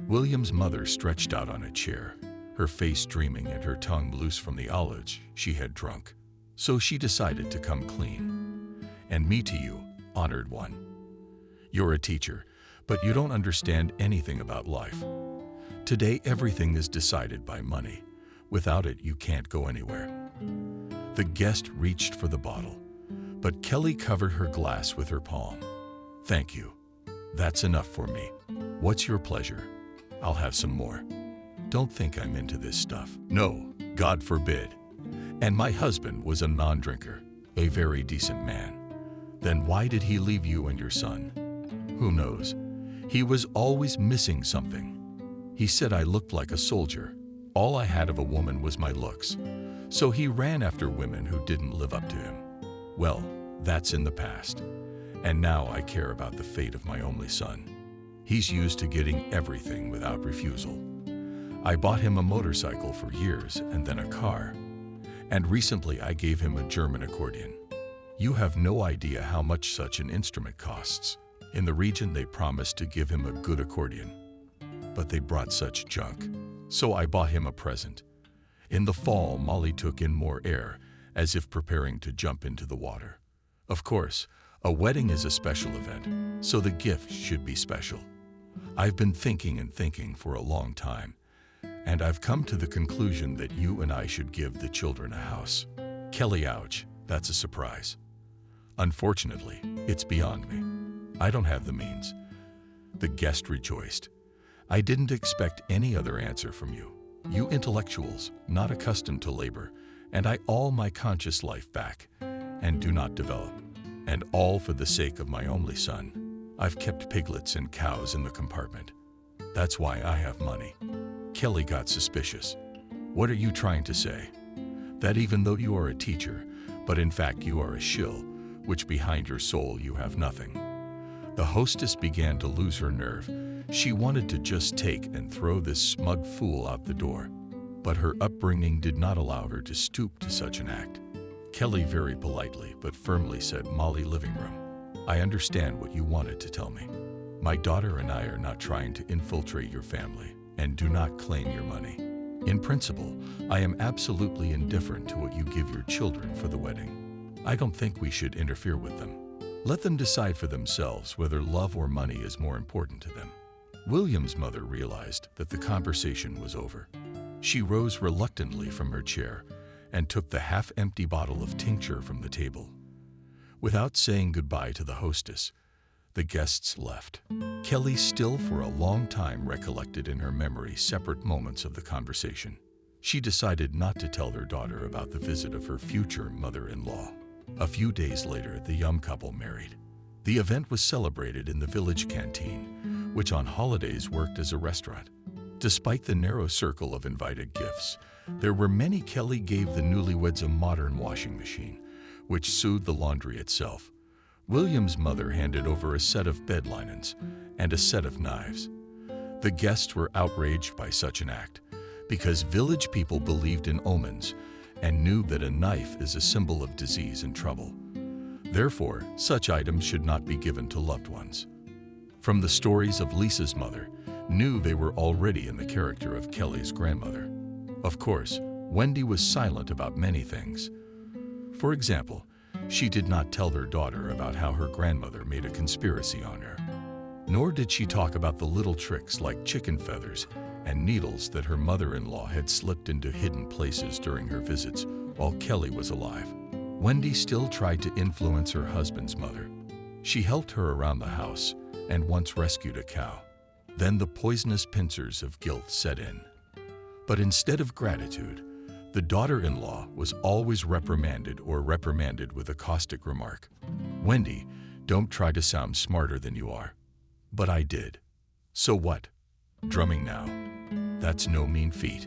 William's mother stretched out on a chair, her face dreaming and her tongue loose from the olives she had drunk. So she decided to come clean. "And me to you, honored one. You're a teacher, but you don't understand anything about life. Today, everything is decided by money. Without it, you can't go anywhere." The guest reached for the bottle, but Kelly covered her glass with her palm. "Thank you. That's enough for me. What's your pleasure? I'll have some more. Don't think I'm into this stuff. No, God forbid. And my husband was a non-drinker, a very decent man. Then why did he leave you and your son? Who knows? He was always missing something. He said I looked like a soldier. All I had of a woman was my looks. So he ran after women who didn't live up to him. Well, that's in the past. And now I care about the fate of my only son. He's used to getting everything without refusal. I bought him a motorcycle for years and then a car. And recently I gave him a German accordion. You have no idea how much such an instrument costs. In the region they promised to give him a good accordion. But they brought such junk. So I bought him a present. In the fall, Molly took in more air, as if preparing to jump into the water. Of course, a wedding is a special event, so the gift should be special. I've been thinking and thinking for a long time, and I've come to the conclusion that you and I should give the children a house. Kelly, ouch, that's a surprise. Unfortunately, it's beyond me. I don't have the means. The guest rejoiced. I didn't expect any other answer from you. You intellectuals, not accustomed to labor, and I all my conscious life back, and do not develop. And all for the sake of my only son. I've kept piglets and cows in the compartment. That's why I have money. Kelly got suspicious. What are you trying to say? That even though you are a teacher, but in fact you are a shill, which behind your soul you have nothing. The hostess began to lose her nerve. She wanted to just take and throw this smug fool out the door, but her upbringing did not allow her to stoop to such an act. Kelly very politely but firmly said, Molly, living room. I understand what you wanted to tell me. My daughter and I are not trying to infiltrate your family and do not claim your money. In principle, I am absolutely indifferent to what you give your children for the wedding. I don't think we should interfere with them. Let them decide for themselves whether love or money is more important to them. William's mother realized that the conversation was over. She rose reluctantly from her chair and took the half-empty bottle of tincture from the table. Without saying goodbye to the hostess, the guests left. Kelly still for a long time recollected in her memory separate moments of the conversation. She decided not to tell their daughter about the visit of her future mother-in-law. A few days later, the young couple married. The event was celebrated in the village canteen, which on holidays worked as a restaurant. Despite the narrow circle of invited gifts, there were many. Kelly gave the newlyweds a modern washing machine, which soothed the laundry itself. William's mother handed over a set of bed linens and a set of knives. The guests were outraged by such an act because village people believed in omens and knew that a knife is a symbol of disease and trouble. Therefore, such items should not be given to loved ones. From the stories of Lisa's mother, knew they were already in the character of Kelly's grandmother. Of course, Wendy was silent about many things. For example, she did not tell their daughter about how her grandmother made a conspiracy on her. Nor did she talk about the little tricks like chicken feathers and needles that her mother-in-law had slipped into hidden places during her visits while Kelly was alive. Wendy still tried to influence her husband's mother. She helped her around the house and once rescued a cow. Then the poisonous pincers of guilt set in. But instead of gratitude, the daughter-in-law was always reprimanded with a caustic remark. Wendy, don't try to sound smarter than you are. But I did. So what? Drumming now. That's no mean feat.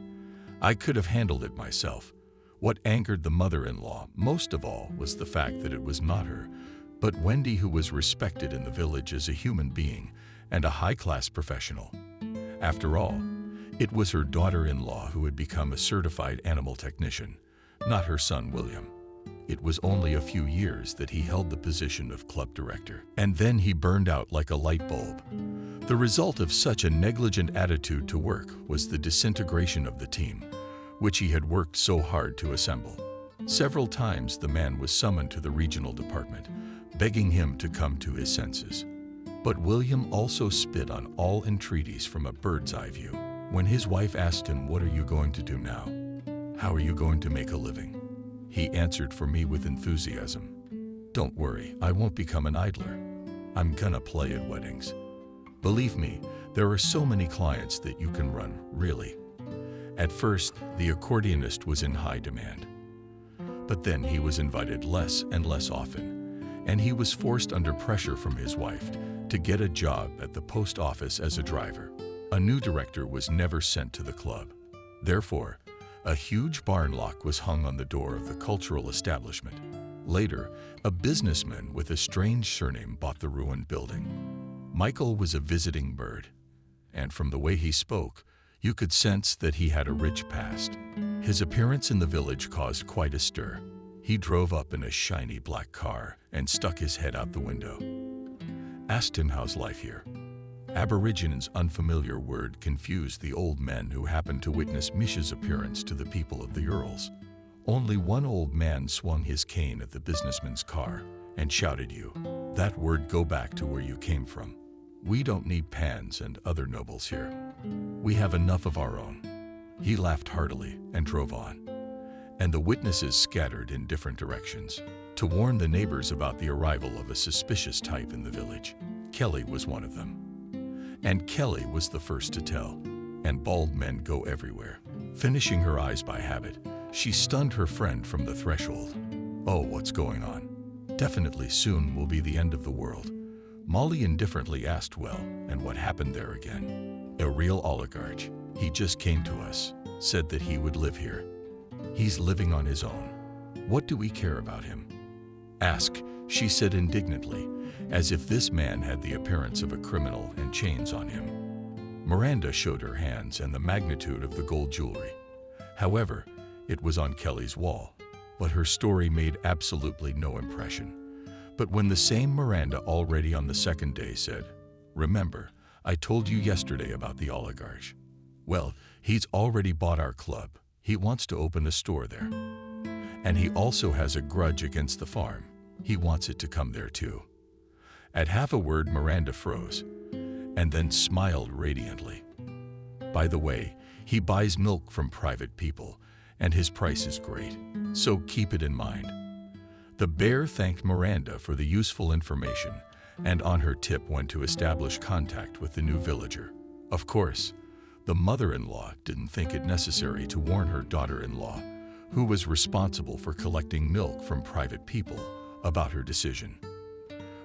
I could have handled it myself. What angered the mother-in-law most of all was the fact that it was not her, but Wendy, who was respected in the village as a human being and a high-class professional. After all, it was her daughter-in-law who had become a certified animal technician, not her son William. It was only a few years that he held the position of club director, and then he burned out like a light bulb. The result of such a negligent attitude to work was the disintegration of the team, which he had worked so hard to assemble. Several times the man was summoned to the regional department, begging him to come to his senses. But William also spit on all entreaties from a bird's-eye view. When his wife asked him, "What are you going to do now? How are you going to make a living?" he answered for me with enthusiasm, "Don't worry, I won't become an idler. I'm gonna play at weddings. Believe me, there are so many clients that you can run, really." At first, the accordionist was in high demand. But then he was invited less and less often, and he was forced under pressure from his wife to get a job at the post office as a driver. A new director was never sent to the club. Therefore, a huge barn lock was hung on the door of the cultural establishment. Later, a businessman with a strange surname bought the ruined building. Michael was a visiting bird, and from the way he spoke, you could sense that he had a rich past. His appearance in the village caused quite a stir. He drove up in a shiny black car and stuck his head out the window. Asked him how's life here, Aborigin's unfamiliar word confused the old men who happened to witness Misha's appearance to the people of the Earls. Only one old man swung his cane at the businessman's car and shouted, "You, that word, go back to where you came from. We don't need pans and other nobles here. We have enough of our own." He laughed heartily and drove on, and the witnesses scattered in different directions to warn the neighbors about the arrival of a suspicious type in the village. Kelly was one of them. And Kelly was the first to tell, and bald men go everywhere. Finishing her eyes by habit, she stunned her friend from the threshold. "Oh, what's going on? Definitely soon will be the end of the world." Molly indifferently asked, "Well, and what happened there again?" "A real oligarch. He just came to us, said that he would live here. He's living on his own. What do we care about him?" "Ask," she said indignantly, as if this man had the appearance of a criminal and chains on him. Miranda showed her hands and the magnitude of the gold jewelry. However, it was on Kelly's wall, but her story made absolutely no impression. But when the same Miranda already on the second day said, "Remember, I told you yesterday about the oligarch. Well, he's already bought our club. He wants to open a store there. And he also has a grudge against the farm. He wants it to come there too." At half a word, Miranda froze, and then smiled radiantly. "By the way, he buys milk from private people, and his price is great, so keep it in mind." The bear thanked Miranda for the useful information, and on her tip went to establish contact with the new villager. Of course, the mother-in-law didn't think it necessary to warn her daughter-in-law, who was responsible for collecting milk from private people, about her decision.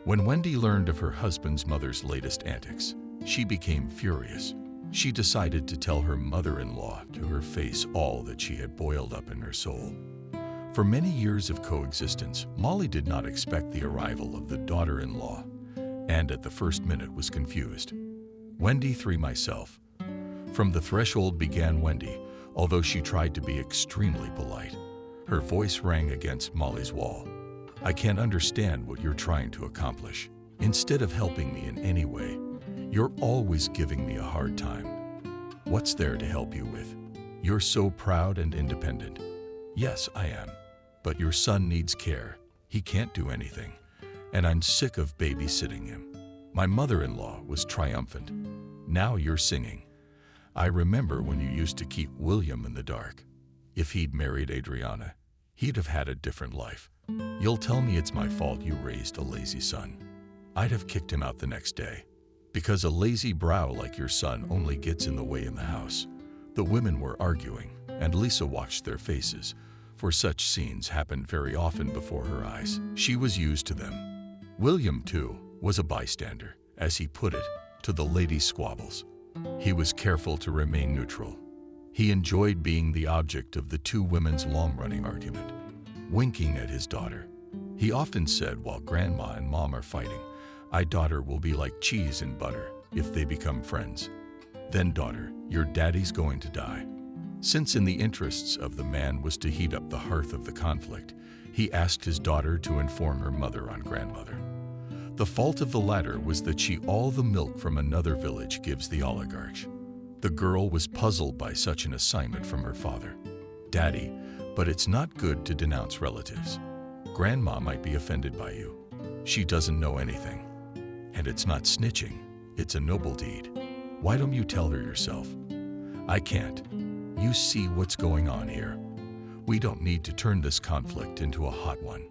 When Wendy learned of her husband's mother's latest antics, she became furious. She decided to tell her mother-in-law to her face all that she had boiled up in her soul. For many years of coexistence, Molly did not expect the arrival of the daughter-in-law, and at the first minute was confused. "Wendy, 3 myself." From the threshold began Wendy, although she tried to be extremely polite. Her voice rang against Molly's wall. "I can't understand what you're trying to accomplish. Instead of helping me in any way, you're always giving me a hard time. What's there to help you with? You're so proud and independent." "Yes, I am. But your son needs care. He can't do anything, and I'm sick of babysitting him." My mother-in-law was triumphant. "Now you're singing. I remember when you used to keep William in the dark. If he'd married Adriana, he'd have had a different life. You'll tell me it's my fault you raised a lazy son. I'd have kicked him out the next day. Because a lazy brow like your son only gets in the way in the house." The women were arguing, and Lisa watched their faces, for such scenes happened very often before her eyes. She was used to them. William, too, was a bystander, as he put it, to the ladies' squabbles. He was careful to remain neutral. He enjoyed being the object of the two women's long-running argument, winking at his daughter. He often said while Grandma and Mom are fighting, "My daughter will be like cheese and butter if they become friends. Then, daughter, your daddy's going to die." Since in the interests of the man was to heat up the hearth of the conflict, he asked his daughter to inform her mother on grandmother. The fault of the latter was that she all the milk from another village gives the oligarch. The girl was puzzled by such an assignment from her father. "Daddy, but it's not good to denounce relatives. Grandma might be offended by you. She doesn't know anything. And it's not snitching, it's a noble deed. Why don't you tell her yourself?" "I can't. You see what's going on here. We don't need to turn this conflict into a hot one.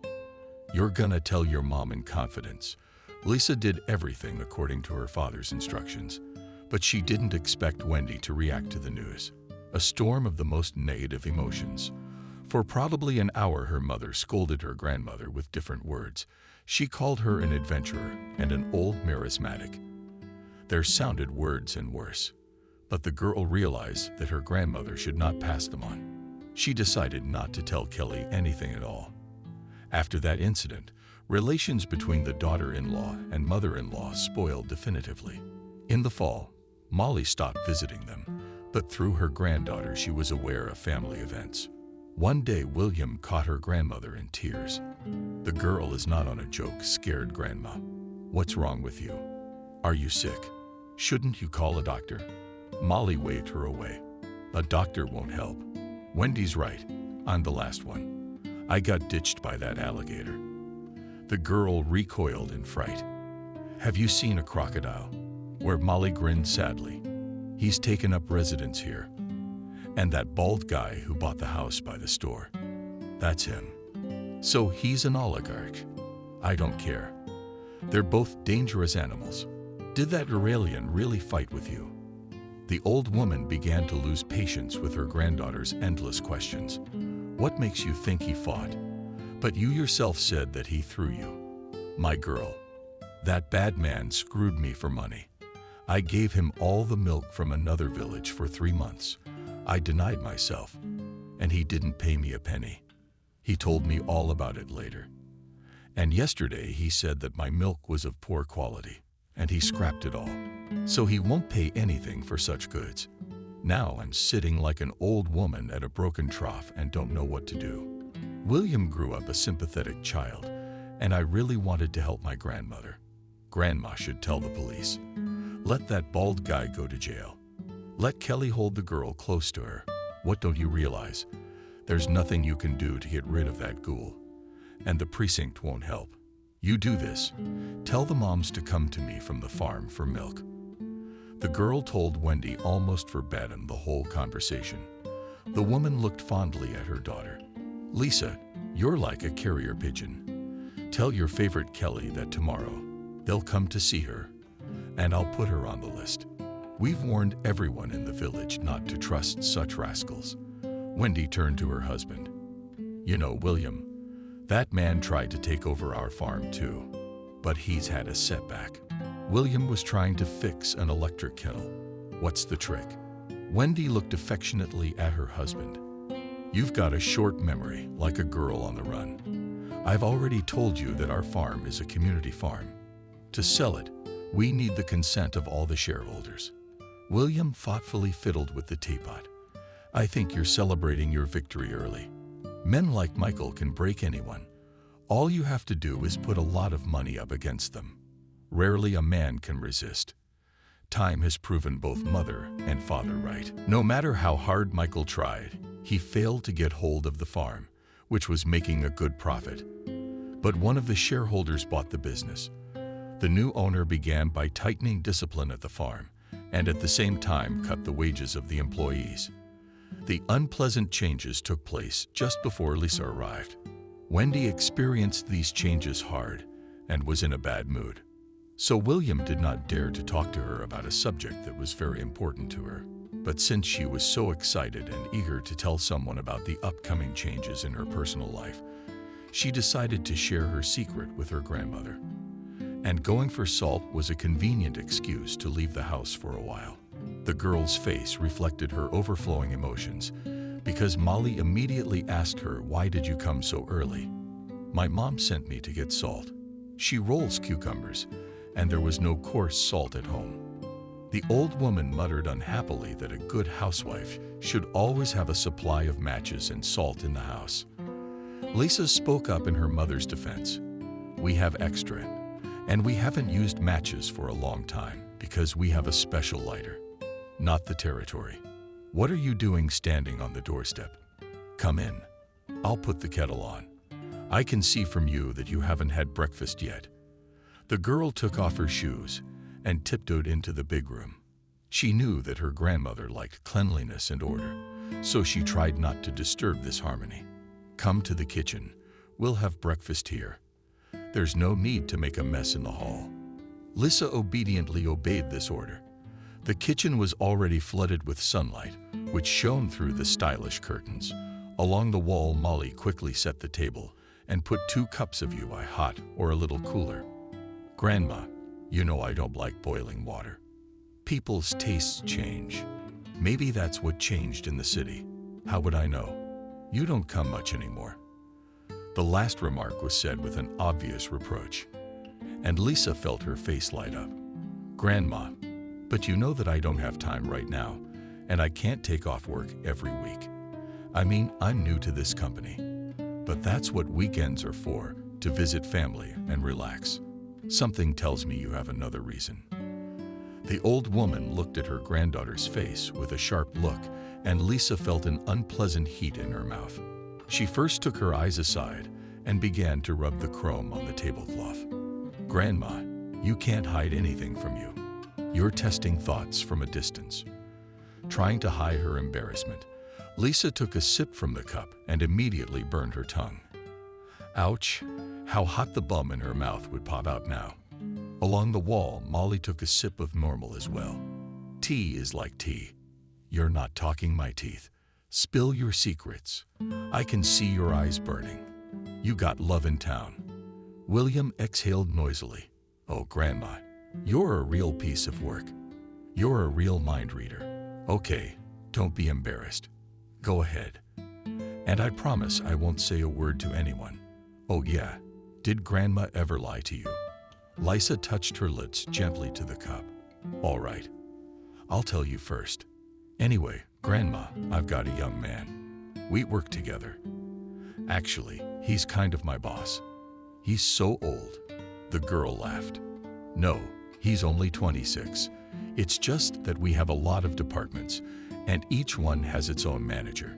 You're gonna tell your mom in confidence." Lisa did everything according to her father's instructions, but she didn't expect Wendy to react to the news. A storm of the most negative emotions. For probably an hour her mother scolded her grandmother with different words. She called her an adventurer and an old merismatic. There sounded words and worse, but the girl realized that her grandmother should not pass them on. She decided not to tell Kelly anything at all. After that incident, relations between the daughter-in-law and mother-in-law spoiled definitively. In the fall, Molly stopped visiting them, but through her granddaughter she was aware of family events. One day William caught her grandmother in tears. "The girl is not on a joke," scared Grandma. "What's wrong with you? Are you sick?" Shouldn't you call a doctor? Molly waved her away. A doctor won't help. Wendy's right. I'm the last one. I got ditched by that alligator. The girl recoiled in fright. Have you seen a crocodile? Where Molly grinned sadly. He's taken up residence here. And that bald guy who bought the house by the store. That's him. So he's an oligarch. I don't care. They're both dangerous animals. Did that Aurelian really fight with you? The old woman began to lose patience with her granddaughter's endless questions. What makes you think he fought? But you yourself said that he threw you. My girl, that bad man screwed me for money. I gave him all the milk from another village for 3 months. I denied myself, and he didn't pay me a penny. He told me all about it later. And yesterday he said that my milk was of poor quality, and he scrapped it all. So he won't pay anything for such goods. Now I'm sitting like an old woman at a broken trough and don't know what to do. William grew up a sympathetic child, and I really wanted to help my grandmother. Grandma should tell the police. Let that bald guy go to jail. Let Kelly hold the girl close to her. What don't you realize? There's nothing you can do to get rid of that ghoul. And the precinct won't help. You do this. Tell the moms to come to me from the farm for milk. The girl told Wendy almost verbatim the whole conversation. The woman looked fondly at her daughter. Lisa, you're like a carrier pigeon. Tell your favorite Kelly that tomorrow they'll come to see her, and I'll put her on the list. We've warned everyone in the village not to trust such rascals. Wendy turned to her husband. You know, William, that man tried to take over our farm too, but he's had a setback. William was trying to fix an electric kettle. What's the trick? Wendy looked affectionately at her husband. You've got a short memory, like a girl on the run. I've already told you that our farm is a community farm. To sell it, we need the consent of all the shareholders. William thoughtfully fiddled with the teapot. I think you're celebrating your victory early. Men like Michael can break anyone. All you have to do is put a lot of money up against them. Rarely a man can resist. Time has proven both mother and father right. No matter how hard Michael tried, he failed to get hold of the farm, which was making a good profit. But one of the shareholders bought the business. The new owner began by tightening discipline at the farm, and at the same time cut the wages of the employees. The unpleasant changes took place just before Lisa arrived. Wendy experienced these changes hard and was in a bad mood. So William did not dare to talk to her about a subject that was very important to her. But since she was so excited and eager to tell someone about the upcoming changes in her personal life, she decided to share her secret with her grandmother. And going for salt was a convenient excuse to leave the house for a while. The girl's face reflected her overflowing emotions because Molly immediately asked her, "Why did you come so early?" "My mom sent me to get salt. She rolls cucumbers, and there was no coarse salt at home." The old woman muttered unhappily that a good housewife should always have a supply of matches and salt in the house. Lisa spoke up in her mother's defense. "We have extra, and we haven't used matches for a long time because we have a special lighter. Not the territory. What are you doing standing on the doorstep? Come in. I'll put the kettle on. I can see from you that you haven't had breakfast yet." The girl took off her shoes and tiptoed into the big room. She knew that her grandmother liked cleanliness and order, so she tried not to disturb this harmony. "Come to the kitchen. We'll have breakfast here. There's no need to make a mess in the hall." Lisa obediently obeyed this order. The kitchen was already flooded with sunlight, which shone through the stylish curtains. Along the wall, Molly quickly set the table and put 2 cups of you hot or a little cooler. "Grandma, you know I don't like boiling water." People's tastes change. Maybe that's what changed in the city. How would I know? You don't come much anymore. The last remark was said with an obvious reproach, and Lisa felt her face light up. "Grandma, but you know that I don't have time right now, and I can't take off work every week. I mean, I'm new to this company, but that's what weekends are for, to visit family and relax. Something tells me you have another reason." The old woman looked at her granddaughter's face with a sharp look, and Lisa felt an unpleasant heat in her mouth. She first took her eyes aside and began to rub the chrome on the tablecloth. "Grandma, you can't hide anything from you. You're testing thoughts from a distance." Trying to hide her embarrassment, Lisa took a sip from the cup and immediately burned her tongue. Ouch, how hot the bum in her mouth would pop out now. Along the wall, Molly took a sip of normal as well. "Tea is like tea. You're not talking my teeth. Spill your secrets. I can see your eyes burning. You got love in town." William exhaled noisily. "Oh, Grandma, you're a real piece of work. You're a real mind reader. Okay, don't be embarrassed. Go ahead. And I promise I won't say a word to anyone. Oh yeah, did Grandma ever lie to you?" Lisa touched her lips gently to the cup. "All right, I'll tell you first. Anyway, Grandma, I've got a young man. We work together. Actually, he's kind of my boss. He's so old." The girl laughed. "No, he's only 26. It's just that we have a lot of departments, and each one has its own manager.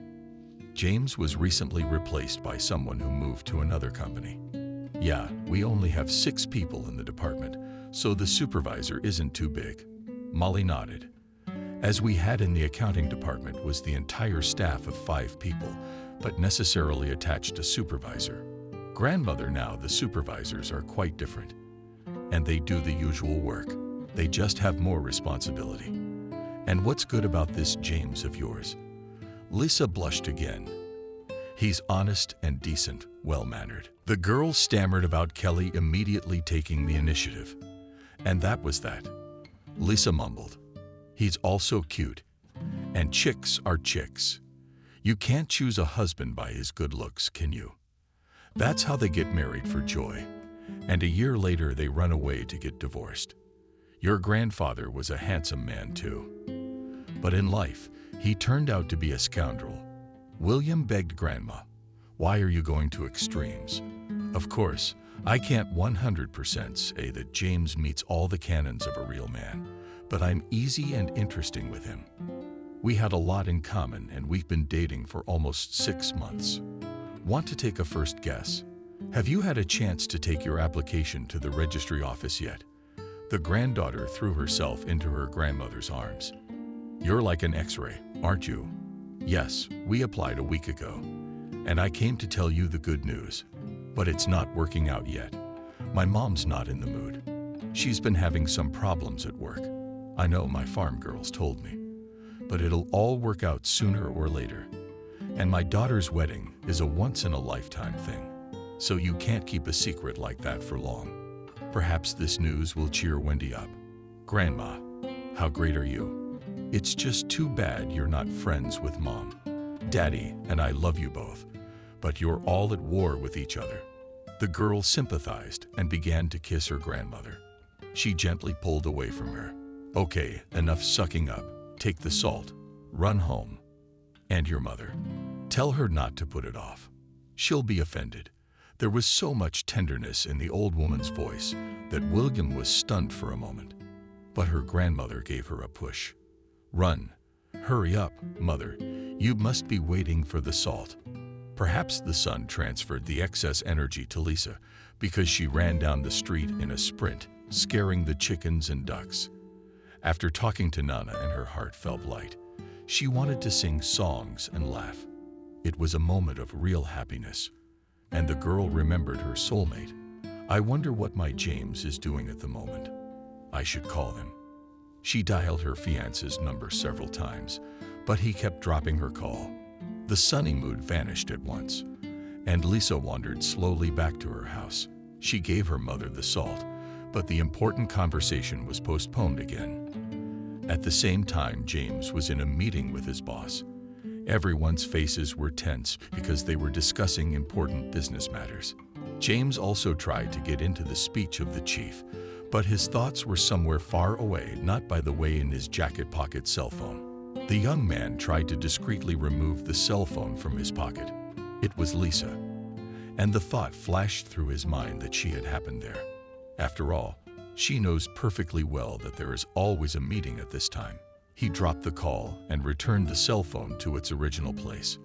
James was recently replaced by someone who moved to another company. Yeah, we only have 6 people in the department, so the supervisor isn't too big." Molly nodded. "As we had in the accounting department was the entire staff of 5 people, but necessarily attached a supervisor. Grandmother, now the supervisors are quite different. And they do the usual work. They just have more responsibility. And what's good about this James of yours?" Lisa blushed again. "He's honest and decent, well-mannered." The girl stammered about Kelly immediately taking the initiative. "And that was that." Lisa mumbled. "He's also cute. And chicks are chicks. You can't choose a husband by his good looks, can you? That's how they get married for joy. And a year later they run away to get divorced. Your grandfather was a handsome man too. But in life, he turned out to be a scoundrel." William begged Grandma, "Why are you going to extremes? Of course, I can't 100% say that James meets all the canons of a real man, but I'm easy and interesting with him. We had a lot in common and we've been dating for almost 6 months. Want to take a first guess? Have you had a chance to take your application to the registry office yet?" The granddaughter threw herself into her grandmother's arms. "You're like an X-ray, aren't you?" "Yes, we applied a week ago. And I came to tell you the good news. But it's not working out yet. My mom's not in the mood. She's been having some problems at work. I know, my farm girls told me. But it'll all work out sooner or later. And my daughter's wedding is a once-in-a-lifetime thing. So you can't keep a secret like that for long. Perhaps this news will cheer Wendy up. Grandma, how great are you? It's just too bad you're not friends with Mom. Daddy and I love you both, but you're all at war with each other." The girl sympathized and began to kiss her grandmother. She gently pulled away from her. "Okay, enough sucking up. Take the salt. Run home. And your mother. Tell her not to put it off. She'll be offended." There was so much tenderness in the old woman's voice that William was stunned for a moment. But her grandmother gave her a push. "Run. Hurry up, Mother. You must be waiting for the salt." Perhaps the son transferred the excess energy to Lisa because she ran down the street in a sprint, scaring the chickens and ducks. After talking to Nana and her heart felt light, she wanted to sing songs and laugh. It was a moment of real happiness. And the girl remembered her soulmate. "I wonder what my James is doing at the moment. I should call him." She dialed her fiance's number several times, but he kept dropping her call. The sunny mood vanished at once, and Lisa wandered slowly back to her house. She gave her mother the salt, but the important conversation was postponed again. At the same time, James was in a meeting with his boss. Everyone's faces were tense because they were discussing important business matters. James also tried to get into the speech of the chief, but his thoughts were somewhere far away, not by the way in his jacket pocket cell phone. The young man tried to discreetly remove the cell phone from his pocket. It was Lisa. And the thought flashed through his mind that she had happened there. After all, She knows perfectly well that there is always a meeting at this time. He dropped the call and returned the cell phone to its original place,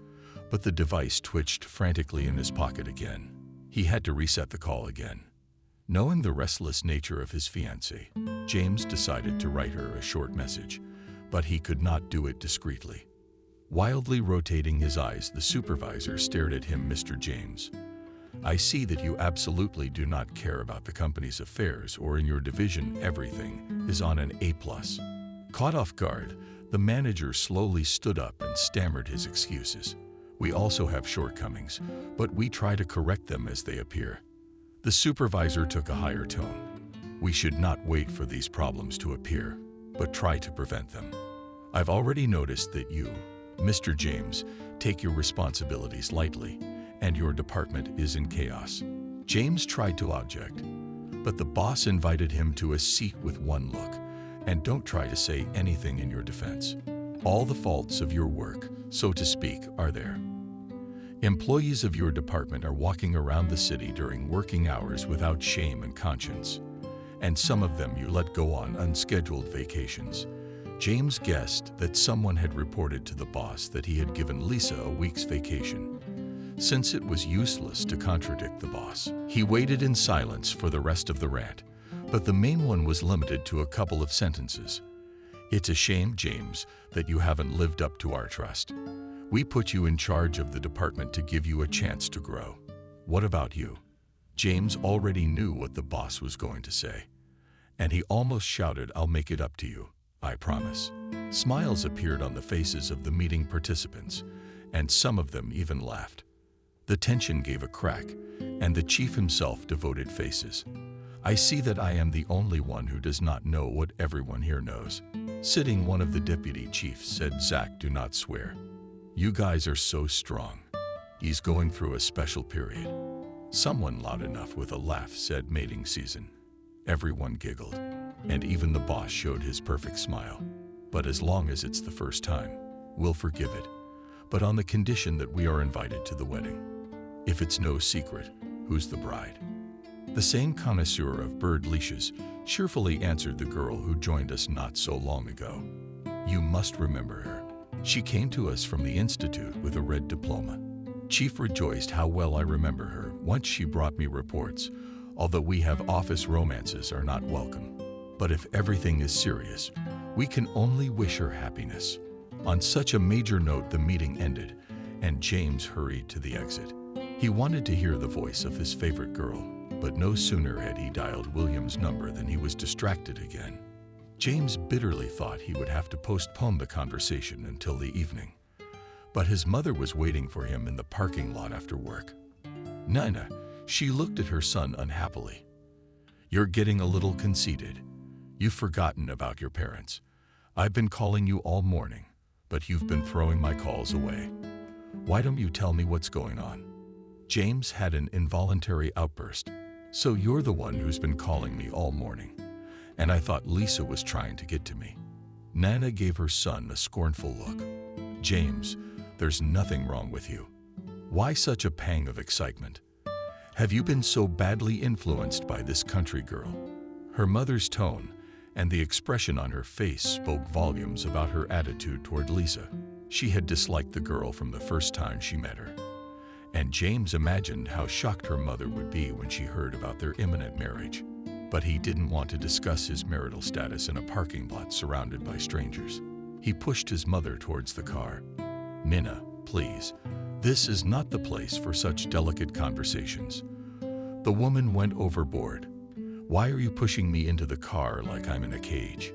but the device twitched frantically in his pocket again. He had to reset the call again. Knowing the restless nature of his fiancée, James decided to write her a short message, but he could not do it discreetly. Wildly rotating his eyes, the supervisor stared at him. "Mr. James, I see that you absolutely do not care about the company's affairs, or in your division everything is on an A+. Caught off guard, the manager slowly stood up and stammered his excuses. "We also have shortcomings, but we try to correct them as they appear." The supervisor took a higher tone. "We should not wait for these problems to appear, but try to prevent them. I've already noticed that you, Mr. James, take your responsibilities lightly, and your department is in chaos." James tried to object, but the boss invited him to a seat with one look, "And don't try to say anything in your defense. All the faults of your work, so to speak, are there. Employees of your department are walking around the city during working hours without shame and conscience, and some of them you let go on unscheduled vacations." James guessed that someone had reported to the boss that he had given Lisa a week's vacation. Since it was useless to contradict the boss, he waited in silence for the rest of the rant, but the main one was limited to a couple of sentences. "It's a shame, James, that you haven't lived up to our trust. We put you in charge of the department to give you a chance to grow. What about you?" James already knew what the boss was going to say, and he almost shouted, "I'll make it up to you, I promise." Smiles appeared on the faces of the meeting participants, and some of them even laughed. The tension gave a crack, and the chief himself devoted faces. "I see that I am the only one who does not know what everyone here knows." Sitting, one of the deputy chiefs said, "Zach, do not swear. You guys are so strong. He's going through a special period." Someone loud enough with a laugh said, "Mating season." Everyone giggled, and even the boss showed his perfect smile. "But as long as it's the first time, we'll forgive it, but on the condition that we are invited to the wedding. If it's no secret, who's the bride?" The same connoisseur of bird leashes cheerfully answered the girl who joined us not so long ago. "You must remember her. She came to us from the institute with a red diploma." Chief rejoiced. "How well I remember her. Once she brought me reports. Although we have office romances are not welcome. But if everything is serious, we can only wish her happiness." On such a major note, the meeting ended, and James hurried to the exit. He wanted to hear the voice of his favorite girl, but no sooner had he dialed William's number than he was distracted again. James bitterly thought he would have to postpone the conversation until the evening, but his mother was waiting for him in the parking lot after work. "Nina," she looked at her son unhappily. "You're getting a little conceited. You've forgotten about your parents. I've been calling you all morning, but you've been throwing my calls away. Why don't you tell me what's going on?" James had an involuntary outburst. "So you're the one who's been calling me all morning, and I thought Lisa was trying to get to me." Nana gave her son a scornful look. "James, there's nothing wrong with you. Why such a pang of excitement? Have you been so badly influenced by this country girl?" Her mother's tone and the expression on her face spoke volumes about her attitude toward Lisa. She had disliked the girl from the first time she met her, and James imagined how shocked her mother would be when she heard about their imminent marriage. But he didn't want to discuss his marital status in a parking lot surrounded by strangers. He pushed his mother towards the car. "Nina, please, this is not the place for such delicate conversations." The woman went overboard. "Why are you pushing me into the car like I'm in a cage?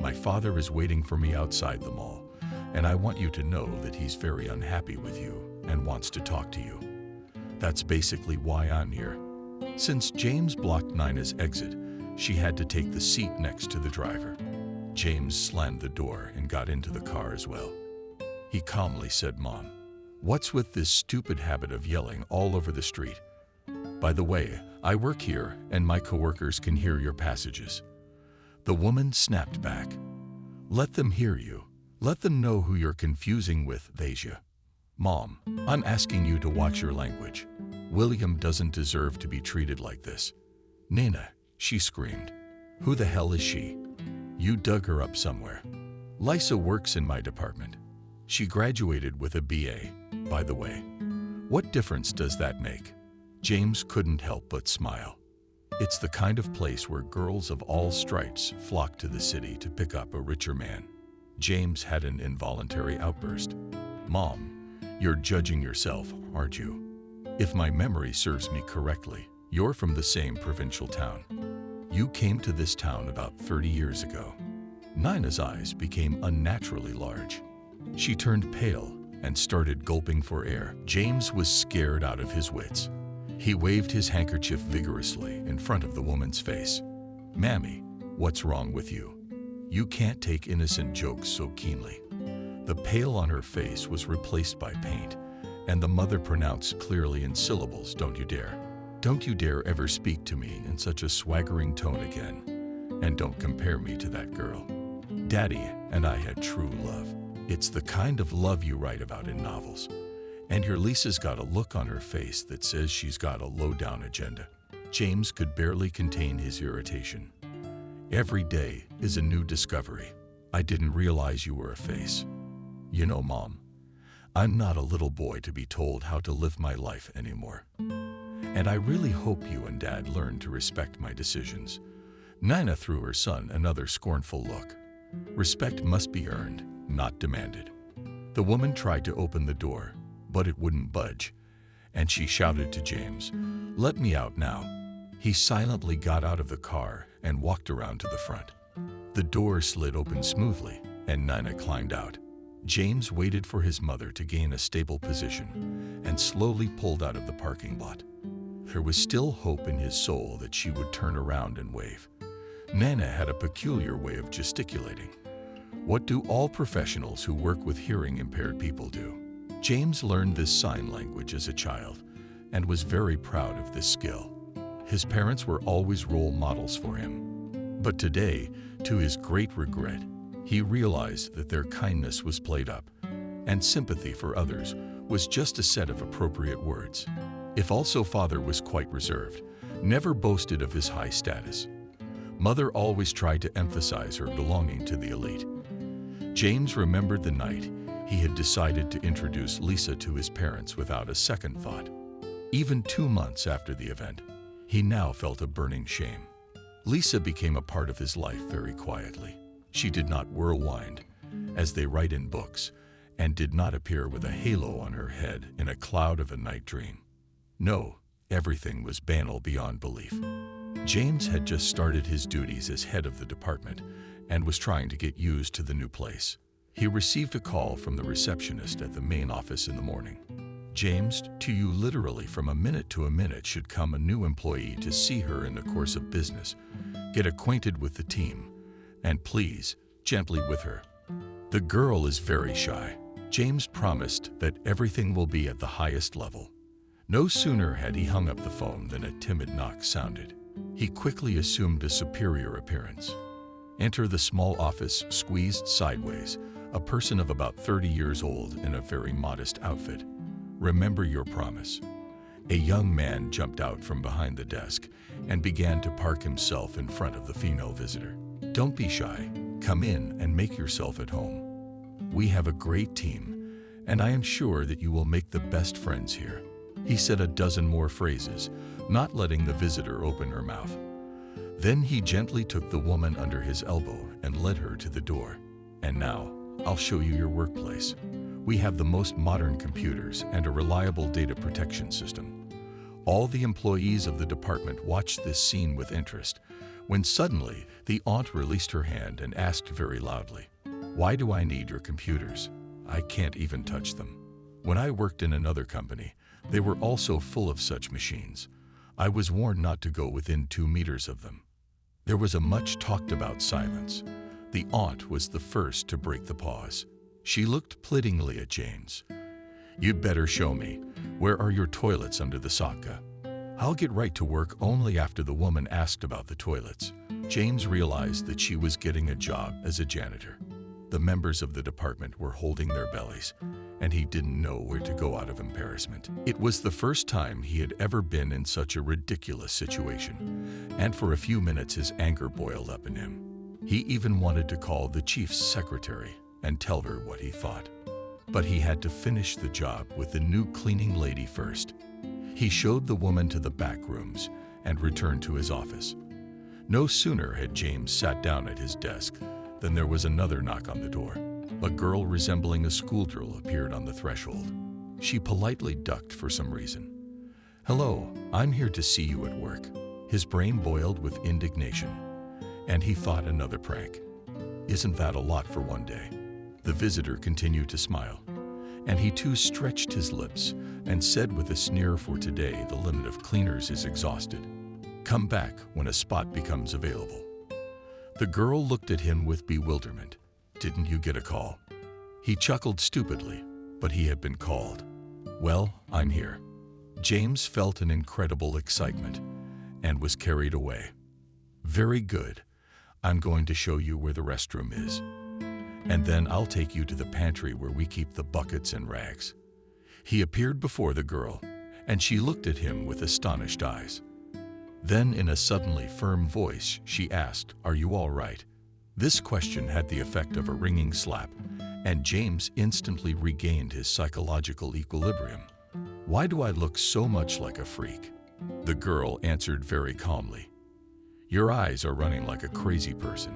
My father is waiting for me outside the mall, and I want you to know that he's very unhappy with you and wants to talk to you. That's basically why I'm here." Since James blocked Nina's exit, she had to take the seat next to the driver. James slammed the door and got into the car as well. He calmly said, "Mom, what's with this stupid habit of yelling all over the street? By the way, I work here and my coworkers can hear your passages." The woman snapped back. "Let them hear you. Let them know who you're confusing with, Vasia. Mom, I'm asking you to watch your language. William doesn't deserve to be treated like this." "Nina," she screamed. Who the hell is she? You dug her up somewhere. Lisa works in my department. She graduated with a BA, by the way. What difference does that make? James couldn't help but smile. It's the kind of place where girls of all stripes flock to the city to pick up a richer man. James had an involuntary outburst. Mom, you're judging yourself, aren't you? If my memory serves me correctly, you're from the same provincial town. You came to this town about 30 years ago. Nina's eyes became unnaturally large. She turned pale and started gulping for air. James was scared out of his wits. He waved his handkerchief vigorously in front of the woman's face. Mammy, what's wrong with you? You can't take innocent jokes so keenly. The pale on her face was replaced by paint, and the mother pronounced clearly in syllables, "Don't you dare. Don't you dare ever speak to me in such a swaggering tone again. And don't compare me to that girl. Daddy and I had true love. It's the kind of love you write about in novels. And your Lisa's got a look on her face that says she's got a low-down agenda." James could barely contain his irritation. Every day is a new discovery. I didn't realize you were a face. You know, Mom, I'm not a little boy to be told how to live my life anymore. And I really hope you and Dad learn to respect my decisions. Nina threw her son another scornful look. Respect must be earned, not demanded. The woman tried to open the door, but it wouldn't budge, and she shouted to James, "Let me out now." He silently got out of the car and walked around to the front. The door slid open smoothly, and Nina climbed out. James waited for his mother to gain a stable position and slowly pulled out of the parking lot. There was still hope in his soul that she would turn around and wave. Nana had a peculiar way of gesticulating. What do all professionals who work with hearing-impaired people do? James learned this sign language as a child and was very proud of this skill. His parents were always role models for him. But today, to his great regret, he realized that their kindness was played up, and sympathy for others was just a set of appropriate words. If also father was quite reserved, never boasted of his high status. Mother always tried to emphasize her belonging to the elite. James remembered the night he had decided to introduce Lisa to his parents without a second thought. Even 2 months after the event, he now felt a burning shame. Lisa became a part of his life very quietly. She did not whirlwind, as they write in books, and did not appear with a halo on her head in a cloud of a night dream. No, everything was banal beyond belief. James had just started his duties as head of the department and was trying to get used to the new place. He received a call from the receptionist at the main office in the morning. "James, to you literally from a minute to a minute should come a new employee to see her in the course of business. Get acquainted with the team, and please, gently with her. The girl is very shy." James promised that everything will be at the highest level. No sooner had he hung up the phone than a timid knock sounded. He quickly assumed a superior appearance. Enter the small office, squeezed sideways, a person of about 30 years old in a very modest outfit. "Remember your promise." A young man jumped out from behind the desk and began to park himself in front of the female visitor. "Don't be shy. Come in and make yourself at home. We have a great team, and I am sure that you will make the best friends here." He said a dozen more phrases, not letting the visitor open her mouth. Then he gently took the woman under his elbow and led her to the door. "And now, I'll show you your workplace. We have the most modern computers and a reliable data protection system." All the employees of the department watched this scene with interest, when suddenly the aunt released her hand and asked very loudly, "Why do I need your computers? I can't even touch them. When I worked in another company, they were also full of such machines. I was warned not to go within 2 meters of them." There was a much talked about silence. The aunt was the first to break the pause. She looked pleadingly at James. "You'd better show me. Where are your toilets under the sotka?" "I'll get right to work only after the woman asked about the toilets." James realized that she was getting a job as a janitor. The members of the department were holding their bellies, and he didn't know where to go out of embarrassment. It was the first time he had ever been in such a ridiculous situation, and for a few minutes his anger boiled up in him. He even wanted to call the chief's secretary and tell her what he thought. But he had to finish the job with the new cleaning lady first. He showed the woman to the back rooms and returned to his office. No sooner had James sat down at his desk than there was another knock on the door. A girl resembling a schoolgirl appeared on the threshold. She politely ducked for some reason. "Hello, I'm here to see you at work." His brain boiled with indignation, and he thought another prank. Isn't that a lot for one day? The visitor continued to smile, and he too stretched his lips and said with a sneer, "For today, the limit of cleaners is exhausted. Come back when a spot becomes available." The girl looked at him with bewilderment. "Didn't you get a call?" He chuckled stupidly, but he had been called. "Well, I'm here." James felt an incredible excitement and was carried away. "Very good. I'm going to show you where the restroom is. And then I'll take you to the pantry where we keep the buckets and rags." He appeared before the girl, and she looked at him with astonished eyes. Then, in a suddenly firm voice, she asked, "Are you all right?" This question had the effect of a ringing slap, and James instantly regained his psychological equilibrium. "Why do I look so much like a freak?" The girl answered very calmly. "Your eyes are running like a crazy person.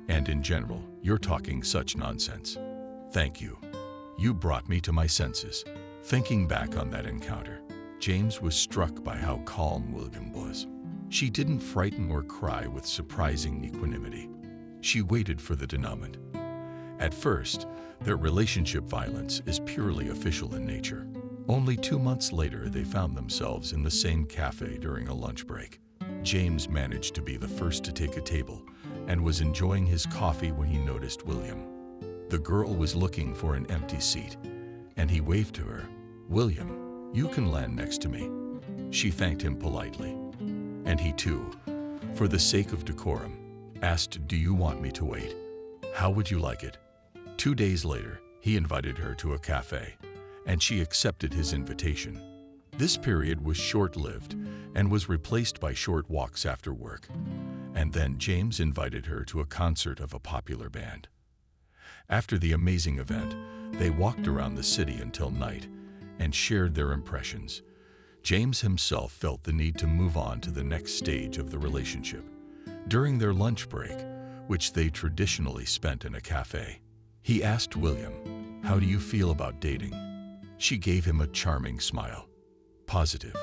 And in general, you're talking such nonsense. Thank you. You brought me to my senses." Thinking back on that encounter, James was struck by how calm William was. She didn't frighten or cry with surprising equanimity. She waited for the denouement. At first, their relationship violence is purely official in nature. Only 2 months later, they found themselves in the same cafe during a lunch break. James managed to be the first to take a table and was enjoying his coffee when he noticed William. The girl was looking for an empty seat, and he waved to her. "William, you can land next to me." She thanked him politely, and he too, for the sake of decorum, asked, "Do you want me to wait? How would you like it?" 2 days later, he invited her to a cafe, and she accepted his invitation. This period was short-lived and was replaced by short walks after work. And then James invited her to a concert of a popular band. After the amazing event, they walked around the city until night and shared their impressions. James himself felt the need to move on to the next stage of the relationship. During their lunch break, which they traditionally spent in a cafe, he asked William, "How do you feel about dating?" She gave him a charming smile. "Positive.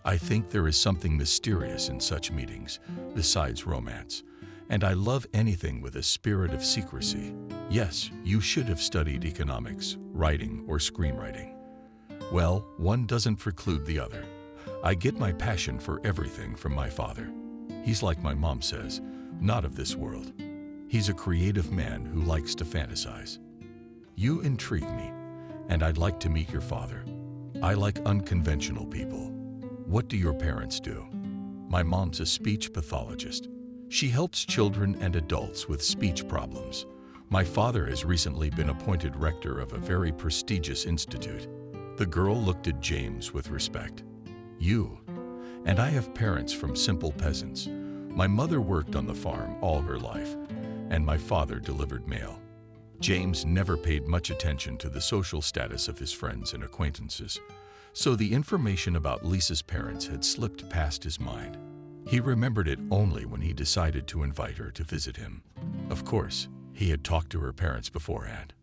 I think there is something mysterious in such meetings, besides romance, and I love anything with a spirit of secrecy. Yes, you should have studied economics, writing, or screenwriting." "Well, one doesn't preclude the other. I get my passion for everything from my father. He's like my mom says, not of this world. He's a creative man who likes to fantasize. You intrigue me, and I'd like to meet your father. I like unconventional people. What do your parents do?" "My mom's a speech pathologist. She helps children and adults with speech problems. My father has recently been appointed rector of a very prestigious institute." The girl looked at James with respect. "You? And I have parents from simple peasants. My mother worked on the farm all her life, and my father delivered mail." James never paid much attention to the social status of his friends and acquaintances, so the information about Lisa's parents had slipped past his mind. He remembered it only when he decided to invite her to visit him. Of course, he had talked to her parents beforehand.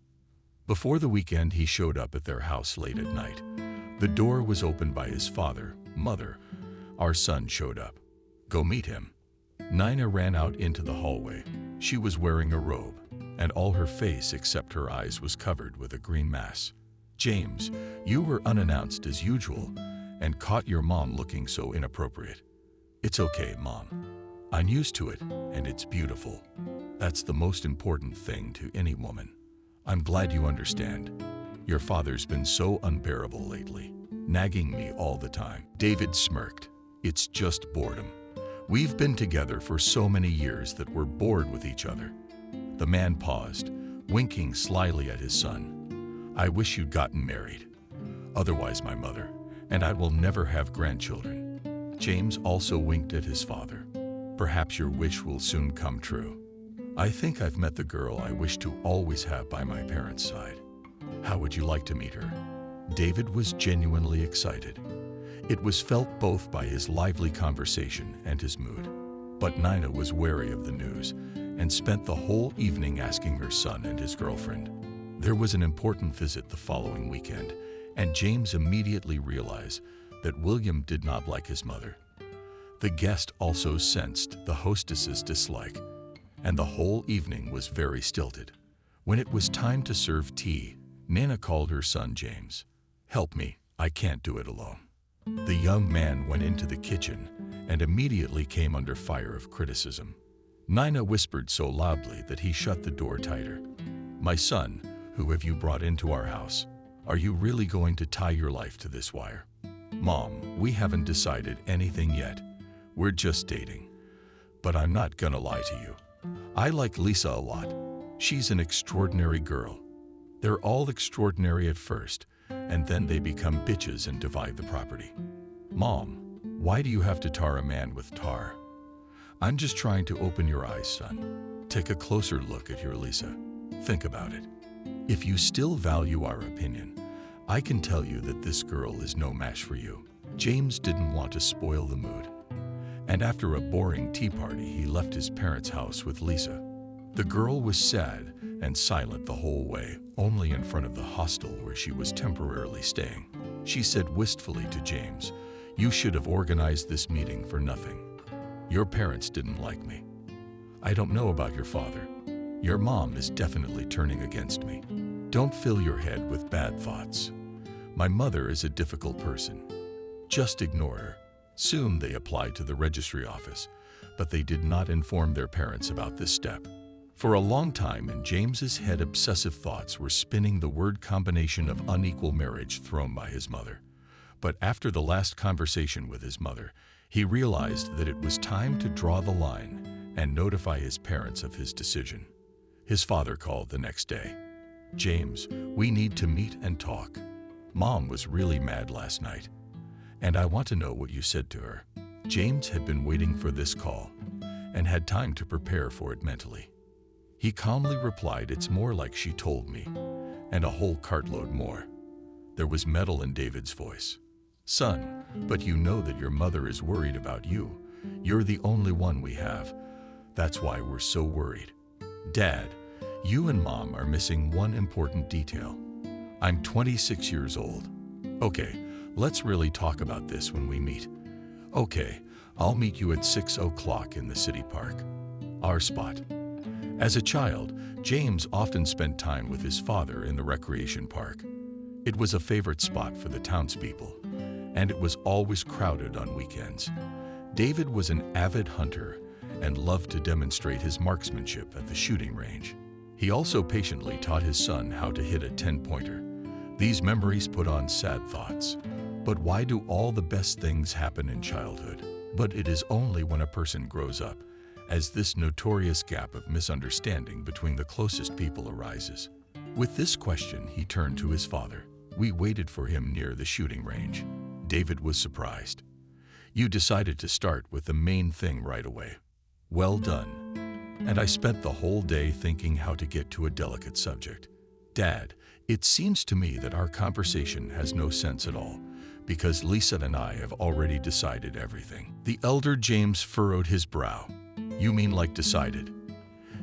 Before the weekend, he showed up at their house late at night. The door was opened by his father. "Mother, our son showed up. Go meet him." Nina ran out into the hallway. She was wearing a robe, and all her face except her eyes was covered with a green mass. "James, you were unannounced as usual and caught your mom looking so inappropriate." "It's okay, Mom. I'm used to it, and it's beautiful. That's the most important thing to any woman. I'm glad you understand. Your father's been so unbearable lately, nagging me all the time." David smirked. "It's just boredom. We've been together for so many years that we're bored with each other." The man paused, winking slyly at his son. I wish you'd gotten married. Otherwise, my mother and I will never have grandchildren. James also winked at his father. Perhaps your wish will soon come true. I think I've met the girl I wish to always have by my parents' side. How would you like to meet her? David was genuinely excited. It was felt both by his lively conversation and his mood. But Nina was wary of the news and spent the whole evening asking her son and his girlfriend. There was an important visit the following weekend, and James immediately realized that William did not like his mother. The guest also sensed the hostess's dislike, and the whole evening was very stilted. When it was time to serve tea, Nina called her son James. "Help me, I can't do it alone." The young man went into the kitchen and immediately came under fire of criticism. Nina whispered so loudly that he shut the door tighter. "My son, who have you brought into our house? Are you really going to tie your life to this wire?" "Mom, we haven't decided anything yet. We're just dating. But I'm not gonna lie to you. I like Lisa a lot. She's an extraordinary girl. They're all extraordinary at first, and then they become bitches and divide the property." "Mom, why do you have to tar a man with tar?" "I'm just trying to open your eyes, son. Take a closer look at your Lisa. Think about it. If you still value our opinion, I can tell you that this girl is no match for you." James didn't want to spoil the mood, and after a boring tea party, he left his parents' house with Lisa. The girl was sad and silent the whole way, only in front of the hostel where she was temporarily staying. She said wistfully to James, "You should have organized this meeting for nothing. Your parents didn't like me. I don't know about your father. Your mom is definitely turning against me. Don't fill your head with bad thoughts. My mother is a difficult person. Just ignore her." Soon they applied to the registry office, but they did not inform their parents about this step. For a long time in James's head, obsessive thoughts were spinning the word combination of unequal marriage thrown by his mother. But after the last conversation with his mother, he realized that it was time to draw the line and notify his parents of his decision. His father called the next day. "James, we need to meet and talk. Mom was really mad last night, and I want to know what you said to her." James had been waiting for this call and had time to prepare for it mentally. He calmly replied, "It's more like she told me, and a whole cartload more." There was metal in David's voice. "Son, but you know that your mother is worried about you. You're the only one we have. That's why we're so worried. Dad, you and Mom are missing one important detail. I'm 26 years old. Okay, let's really talk about this when we meet. Okay, I'll meet you at 6 o'clock in the city park. Our spot." As a child, James often spent time with his father in the recreation park. It was a favorite spot for the townspeople, and it was always crowded on weekends. David was an avid hunter and loved to demonstrate his marksmanship at the shooting range. He also patiently taught his son how to hit a 10-pointer. These memories put on sad thoughts. But why do all the best things happen in childhood? But it is only when a person grows up, as this notorious gap of misunderstanding between the closest people arises. With this question, he turned to his father. "We waited for him near the shooting range." David was surprised. "You decided to start with the main thing right away. Well done. And I spent the whole day thinking how to get to a delicate subject. Dad, it seems to me that our conversation has no sense at all, because Lisa and I have already decided everything." The elder James furrowed his brow. "You mean like decided?"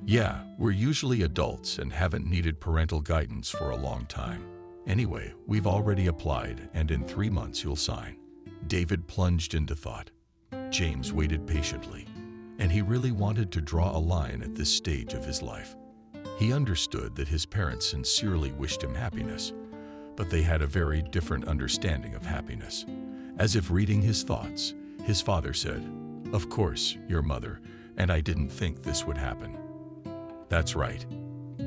"Yeah, we're usually adults and haven't needed parental guidance for a long time. Anyway, we've already applied, and in 3 months you'll sign." David plunged into thought. James waited patiently, and he really wanted to draw a line at this stage of his life. He understood that his parents sincerely wished him happiness, but they had a very different understanding of happiness. As if reading his thoughts, his father said, "Of course, your mother, and I didn't think this would happen." "That's right,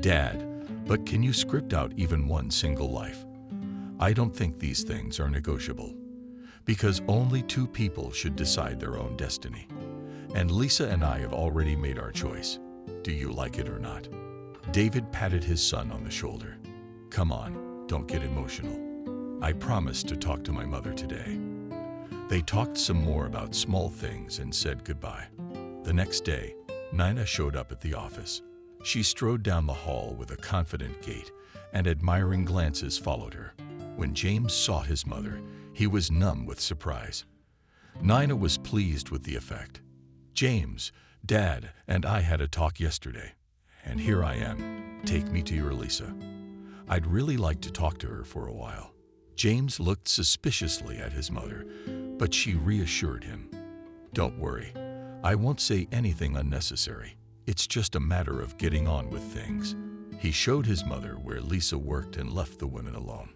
Dad, but can you script out even one single life? I don't think these things are negotiable, because only 2 people should decide their own destiny. And Lisa and I have already made our choice. Do you like it or not?" David patted his son on the shoulder. "Come on, don't get emotional. I promised to talk to my mother today." They talked some more about small things and said goodbye. The next day, Nina showed up at the office. She strode down the hall with a confident gait, and admiring glances followed her. When James saw his mother, he was numb with surprise. Nina was pleased with the effect. "James, Dad, and I had a talk yesterday, and here I am. Take me to your Lisa. I'd really like to talk to her for a while." James looked suspiciously at his mother, but she reassured him. "Don't worry, I won't say anything unnecessary. It's just a matter of getting on with things." He showed his mother where Lisa worked and left the women alone.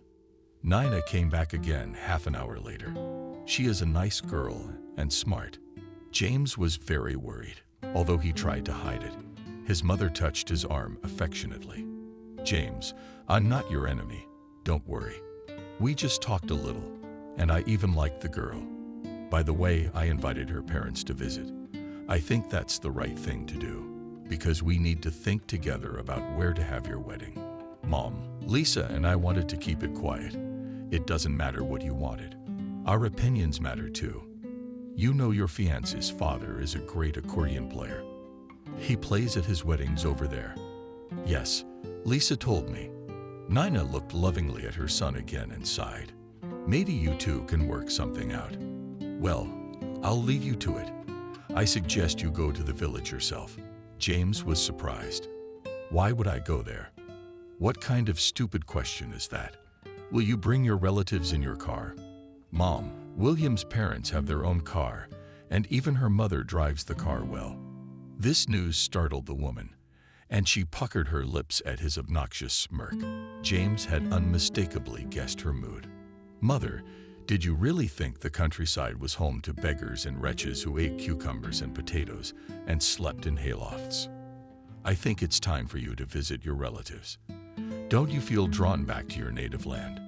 Nina came back again half an hour later. She is a nice girl and smart. James was very worried, although he tried to hide it. His mother touched his arm affectionately. "James, I'm not your enemy. Don't worry. We just talked a little, and I even liked the girl. By the way, I invited her parents to visit. I think that's the right thing to do, because we need to think together about where to have your wedding. Mom, Lisa and I wanted to keep it quiet. It doesn't matter what you wanted. Our opinions matter too. You know your fiancé's father is a great accordion player. He plays at his weddings over there." "Yes, Lisa told me." Nina looked lovingly at her son again and sighed. "Maybe you two can work something out." "Well, I'll leave you to it. I suggest you go to the village yourself." James was surprised. "Why would I go there? What kind of stupid question is that? Will you bring your relatives in your car?" "Mom, William's parents have their own car, and even her mother drives the car well." This news startled the woman, and she puckered her lips at his obnoxious smirk. James had unmistakably guessed her mood. "Mother, did you really think the countryside was home to beggars and wretches who ate cucumbers and potatoes and slept in haylofts? I think it's time for you to visit your relatives. Don't you feel drawn back to your native land?"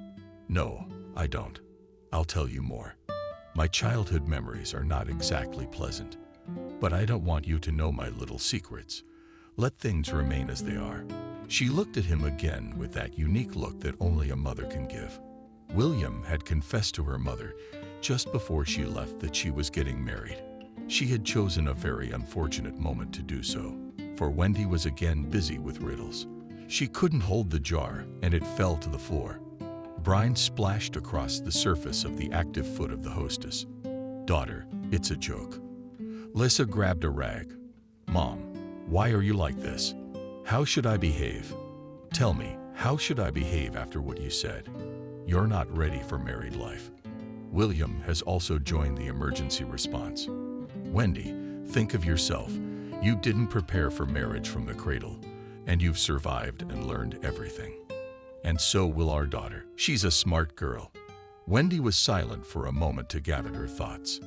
"No, I don't. I'll tell you more. My childhood memories are not exactly pleasant, but I don't want you to know my little secrets. Let things remain as they are." She looked at him again with that unique look that only a mother can give. William had confessed to her mother just before she left that she was getting married. She had chosen a very unfortunate moment to do so, for Wendy was again busy with riddles. She couldn't hold the jar, and it fell to the floor. Brine splashed across the surface of the active foot of the hostess. "Daughter, it's a joke." Lisa grabbed a rag. "Mom, why are you like this? How should I behave? Tell me, how should I behave after what you said? You're not ready for married life." William has also joined the emergency response. "Wendy, think of yourself. You didn't prepare for marriage from the cradle, and you've survived and learned everything. And so will our daughter. She's a smart girl." Wendy was silent for a moment to gather her thoughts,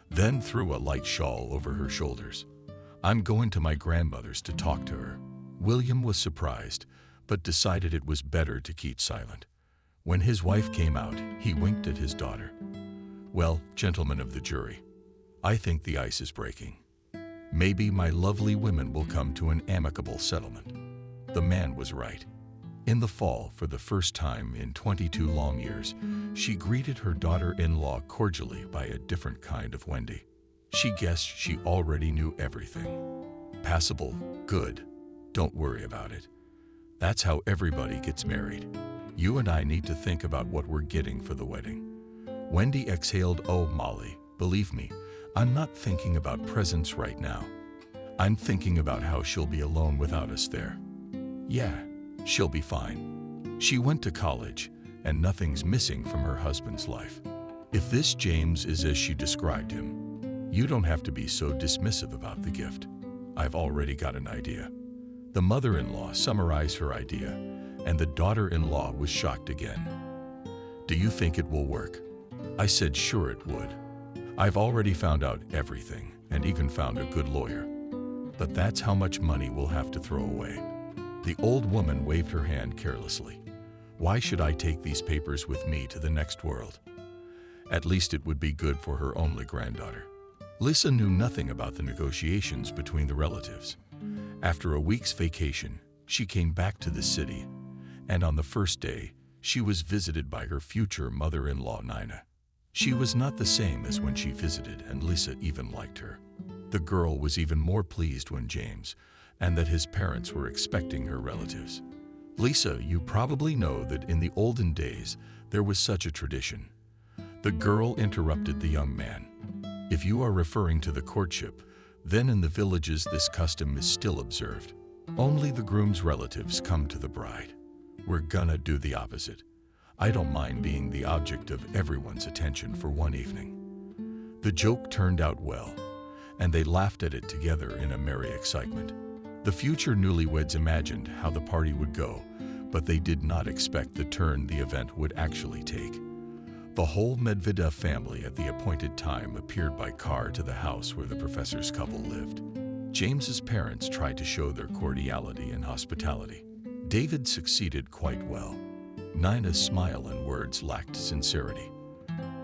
then threw a light shawl over her shoulders. "I'm going to my grandmother's to talk to her." William was surprised, but decided it was better to keep silent. When his wife came out, he winked at his daughter. "Well, gentlemen of the jury, I think the ice is breaking. Maybe my lovely women will come to an amicable settlement." The man was right. In the fall, for the first time in 22 long years, she greeted her daughter-in-law cordially by a different kind of Wendy. She guessed she already knew everything. Passable, good, don't worry about it. That's how everybody gets married. You and I need to think about what we're getting for the wedding. Wendy exhaled. "Oh, Molly, believe me, I'm not thinking about presents right now. I'm thinking about how she'll be alone without us there. Yeah, she'll be fine. She went to college, and nothing's missing from her husband's life. If this James is as she described him, you don't have to be so dismissive about the gift. I've already got an idea." The mother-in-law summarized her idea, and the daughter-in-law was shocked again. "Do you think it will work?" I said sure it would. I've already found out everything, and even found a good lawyer. But that's how much money we'll have to throw away. The old woman waved her hand carelessly. "Why should I take these papers with me to the next world? At least it would be good for her only granddaughter." Lisa knew nothing about the negotiations between the relatives. After a week's vacation, she came back to the city, and on the first day, She was visited by her future mother-in-law, Nina. She was not the same as when she visited, and Lisa even liked her. The girl was even more pleased when James, and that his parents were expecting her relatives. Lisa, you probably know that in the olden days, there was such a tradition. The girl interrupted the young man. If you are referring to the courtship, then in the villages this custom is still observed. Only the groom's relatives come to the bride. We're gonna do the opposite. I don't mind being the object of everyone's attention for one evening. The joke turned out well, and they laughed at it together in a merry excitement. The future newlyweds imagined how the party would go, but they did not expect the turn the event would actually take. The whole Medvedev family at the appointed time appeared by car to the house where the professor's couple lived. James's parents tried to show their cordiality and hospitality. David succeeded quite well. Nina's smile and words lacked sincerity.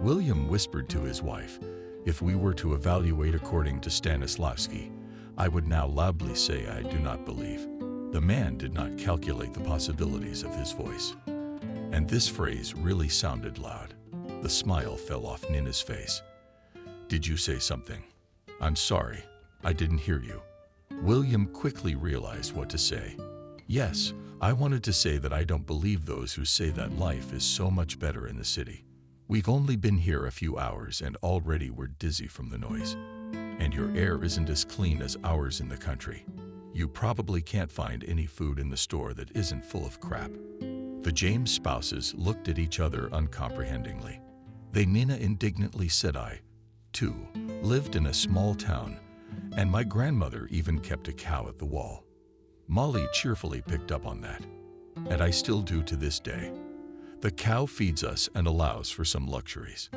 William whispered to his wife, "If we were to evaluate according to Stanislavski, I would now loudly say I do not believe." The man did not calculate the possibilities of his voice. And this phrase really sounded loud. The smile fell off Nina's face. "Did you say something? I'm sorry, I didn't hear you." William quickly realized what to say. "Yes, I wanted to say that I don't believe those who say that life is so much better in the city. We've only been here a few hours and already we're dizzy from the noise. And your air isn't as clean as ours in the country. You probably can't find any food in the store that isn't full of crap." The James spouses looked at each other uncomprehendingly. Nina indignantly said, "I, too, lived in a small town, and my grandmother even kept a cow at the wall." Molly cheerfully picked up on that. "And I still do to this day. The cow feeds us and allows for some luxuries."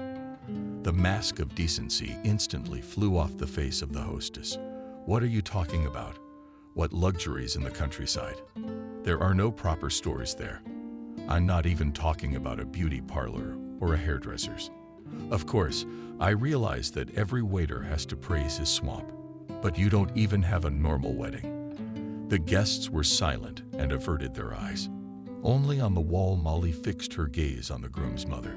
The mask of decency instantly flew off the face of the hostess. "What are you talking about? What luxuries in the countryside? There are no proper stores there. I'm not even talking about a beauty parlor or a hairdresser's. Of course, I realize that every waiter has to praise his swamp, but you don't even have a normal wedding." The guests were silent and averted their eyes. Only on the wall Molly fixed her gaze on the groom's mother.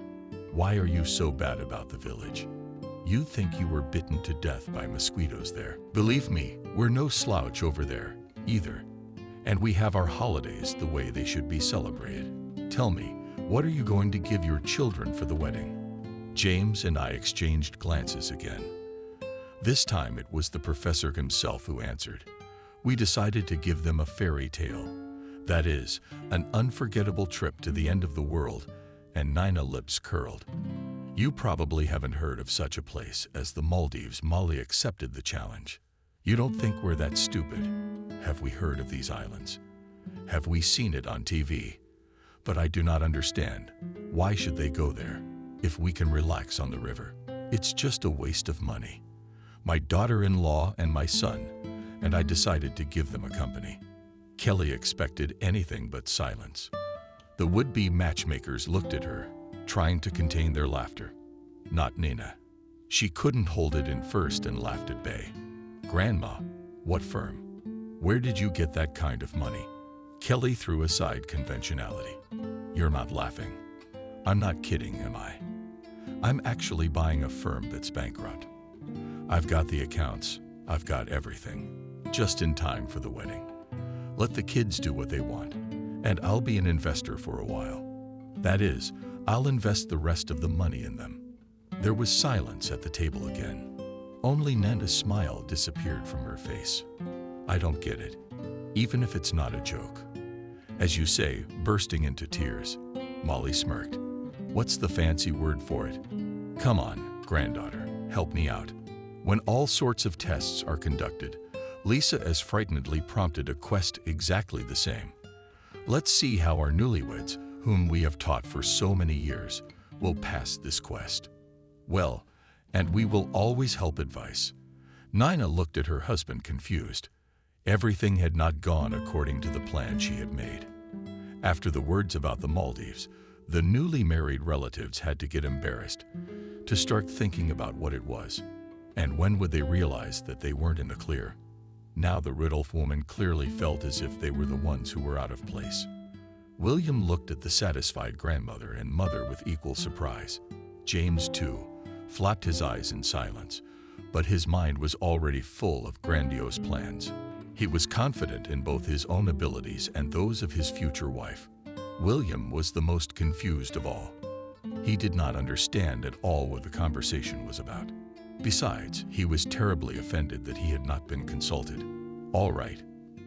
"Why are you so bad about the village? You think you were bitten to death by mosquitoes there. Believe me, we're no slouch over there, either. And we have our holidays the way they should be celebrated. Tell me, what are you going to give your children for the wedding?" James and I exchanged glances again. This time it was the professor himself who answered. "We decided to give them a fairy tale. That is, an unforgettable trip to the end of the world," and Nina's lips curled. "You probably haven't heard of such a place as the Maldives." Molly accepted the challenge. "You don't think we're that stupid? Have we heard of these islands? Have we seen it on TV? But I do not understand. Why should they go there if we can relax on the river? It's just a waste of money. My daughter-in-law and my son, and I decided to give them a company." Kelly expected anything but silence. The would-be matchmakers looked at her, trying to contain their laughter. Not Nina. She couldn't hold it in first and laughed at bay. "Grandma, what firm? Where did you get that kind of money?" Kelly threw aside conventionality. "You're not laughing. I'm not kidding, am I? I'm actually buying a firm that's bankrupt. I've got the accounts, I've got everything, just in time for the wedding. Let the kids do what they want, and I'll be an investor for a while. That is, I'll invest the rest of the money in them." There was silence at the table again. Only Nanda's smile disappeared from her face. "I don't get it, even if it's not a joke." "As you say, bursting into tears." Molly smirked. "What's the fancy word for it? Come on, granddaughter, help me out." When all sorts of tests are conducted, Lisa as frightenedly prompted a quest exactly the same. "Let's see how our newlyweds, whom we have taught for so many years, will pass this quest." "Well, and we will always help advice." Nina looked at her husband confused. Everything had not gone according to the plan she had made. After the words about the Maldives, the newly married relatives had to get embarrassed, to start thinking about what it was. And when would they realize that they weren't in the clear? Now the Ridolf woman clearly felt as if they were the ones who were out of place. William looked at the satisfied grandmother and mother with equal surprise. James, too, flapped his eyes in silence, but his mind was already full of grandiose plans. He was confident in both his own abilities and those of his future wife. William was the most confused of all. He did not understand at all what the conversation was about. Besides, he was terribly offended that he had not been consulted. All right,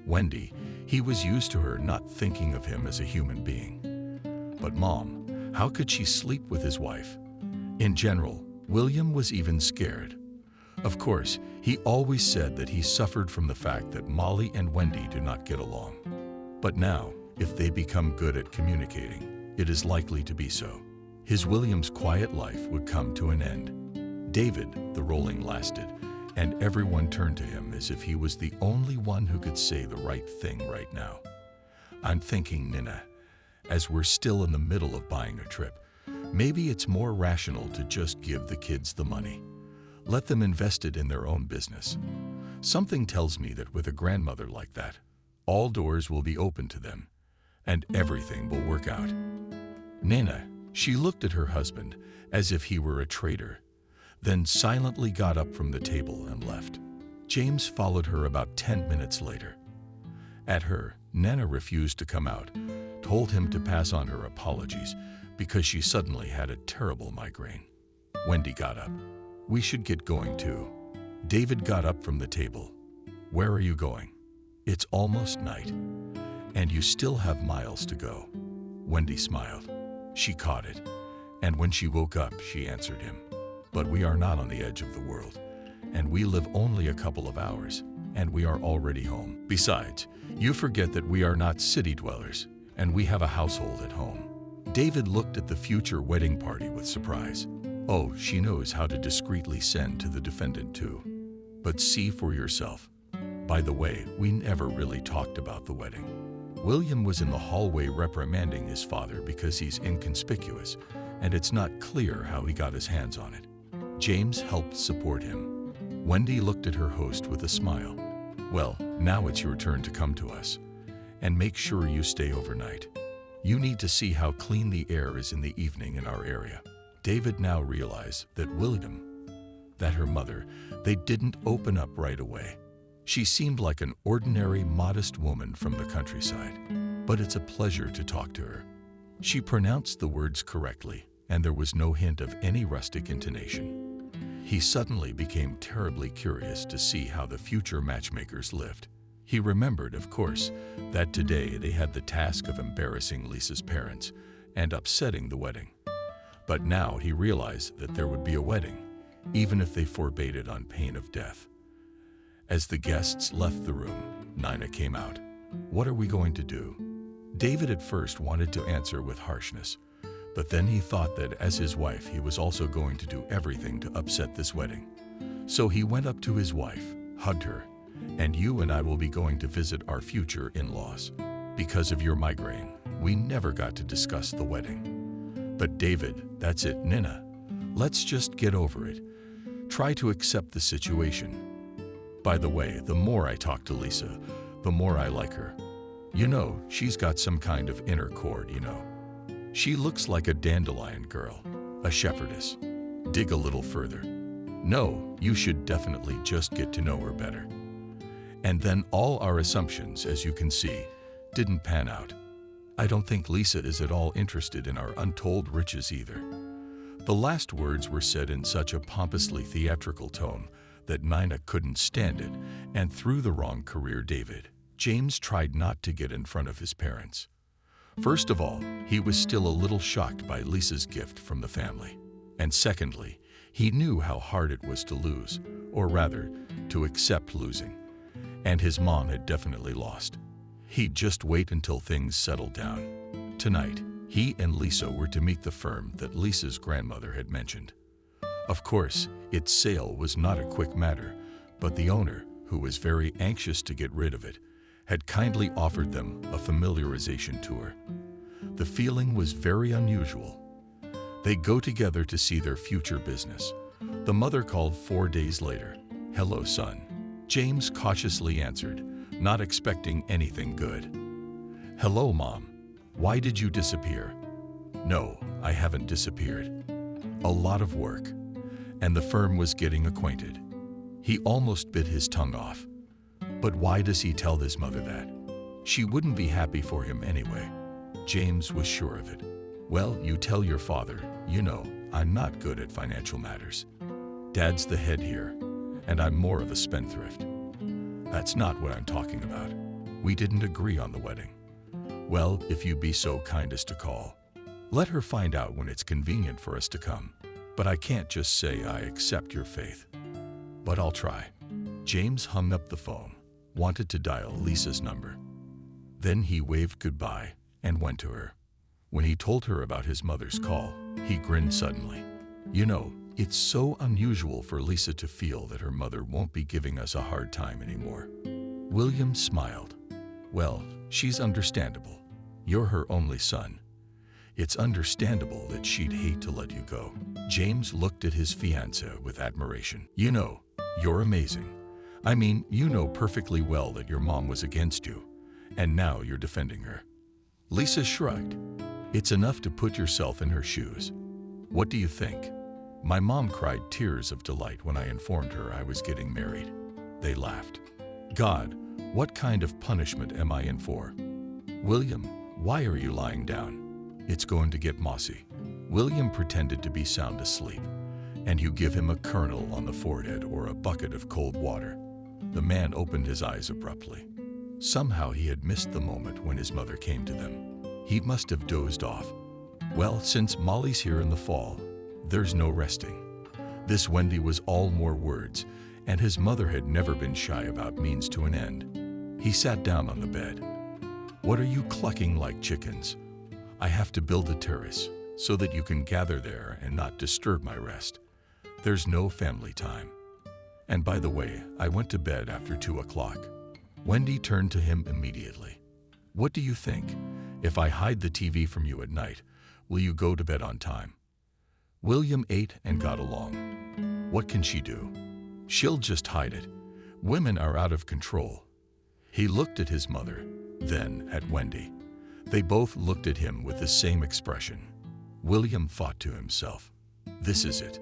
Wendy, he was used to her not thinking of him as a human being. But Mom, how could she sleep with his wife? In general, William was even scared. Of course, he always said that he suffered from the fact that Molly and Wendy do not get along. But now, if they become good at communicating, it is likely to be so. His William's quiet life would come to an end. David, the rolling lasted, and everyone turned to him as if he was the only one who could say the right thing right now. I'm thinking, Nina, as we're still in the middle of buying a trip, maybe it's more rational to just give the kids the money. Let them invest it in their own business. Something tells me that with a grandmother like that, all doors will be open to them, and everything will work out. Nina, she looked at her husband as if he were a traitor, then silently got up from the table and left. James followed her about 10 minutes later. At her, Nana refused to come out, told him to pass on her apologies because she suddenly had a terrible migraine. Wendy got up. We should get going too. David got up from the table. Where are you going? It's almost night, and you still have miles to go. Wendy smiled. She caught it, and when she woke up, she answered him. But we are not on the edge of the world, and we live only a couple of hours, and we are already home. Besides, you forget that we are not city dwellers, and we have a household at home. David looked at the future wedding party with surprise. Oh, she knows how to discreetly send to the defendant too. But see for yourself. By the way, we never really talked about the wedding. William was in the hallway reprimanding his father because he's inconspicuous, and it's not clear how he got his hands on it. James helped support him. Wendy looked at her host with a smile. Well, now it's your turn to come to us. And make sure you stay overnight. You need to see how clean the air is in the evening in our area. David now realized that William, that her mother, they didn't open up right away. She seemed like an ordinary, modest woman from the countryside, but it's a pleasure to talk to her. She pronounced the words correctly, and there was no hint of any rustic intonation. He suddenly became terribly curious to see how the future matchmakers lived. He remembered, of course, that today they had the task of embarrassing Lisa's parents and upsetting the wedding. But now he realized that there would be a wedding, even if they forbade it on pain of death. As the guests left the room, Nina came out. What are we going to do? David at first wanted to answer with harshness, but then he thought that as his wife, he was also going to do everything to upset this wedding. So he went up to his wife, hugged her, and you and I will be going to visit our future in-laws. Because of your migraine, we never got to discuss the wedding. But David, that's it, Nina. Let's just get over it. Try to accept the situation. By the way, the more I talk to Lisa, the more I like her. You know, she's got some kind of inner chord, you know. She looks like a dandelion girl, a shepherdess. Dig a little further. No, you should definitely just get to know her better. And then all our assumptions, as you can see, didn't pan out. I don't think Lisa is at all interested in our untold riches either. The last words were said in such a pompously theatrical tone that Nina couldn't stand it and threw the wrong career David. James tried not to get in front of his parents. First of all, he was still a little shocked by Lisa's gift from the family. And secondly, he knew how hard it was to lose, or rather, to accept losing. And his mom had definitely lost. He'd just wait until things settled down. Tonight, he and Lisa were to meet the firm that Lisa's grandmother had mentioned. Of course, its sale was not a quick matter, but the owner, who was very anxious to get rid of it, had kindly offered them a familiarization tour. The feeling was very unusual. They go together to see their future business. The mother called 4 days later. "Hello, son," James cautiously answered, not expecting anything good. "Hello, Mom. Why did you disappear? No, I haven't disappeared. A lot of work, and the firm was getting acquainted. He almost bit his tongue off. But why does he tell his mother that? She wouldn't be happy for him anyway. James was sure of it. Well, you tell your father, you know, I'm not good at financial matters. Dad's the head here, and I'm more of a spendthrift. That's not what I'm talking about. We didn't agree on the wedding. Well, if you be so kind as to call. Let her find out when it's convenient for us to come. But I can't just say I accept your faith. But I'll try. James hung up the phone, wanted to dial Lisa's number. Then he waved goodbye and went to her. When he told her about his mother's call, he grinned suddenly. You know, it's so unusual for Lisa to feel that her mother won't be giving us a hard time anymore. William smiled. Well, she's understandable. You're her only son. It's understandable that she'd hate to let you go. James looked at his fiancée with admiration. You know, you're amazing. I mean, you know perfectly well that your mom was against you, and now you're defending her. Lisa shrugged. It's enough to put yourself in her shoes. What do you think? My mom cried tears of delight when I informed her I was getting married. They laughed. God, what kind of punishment am I in for? William, why are you lying down? It's going to get mossy. William pretended to be sound asleep, and you give him a kernel on the forehead or a bucket of cold water. The man opened his eyes abruptly. Somehow he had missed the moment when his mother came to them. He must have dozed off. Well, since Molly's here in the fall, there's no resting. This Wendy was all more words, and his mother had never been shy about means to an end. He sat down on the bed. What are you clucking like chickens? I have to build a terrace so that you can gather there and not disturb my rest. There's no family time. And by the way, I went to bed after 2 o'clock. Wendy turned to him immediately. What do you think? If I hide the TV from you at night, will you go to bed on time? William ate and got along. What can she do? She'll just hide it. Women are out of control. He looked at his mother, then at Wendy. They both looked at him with the same expression. William thought to himself, this is it.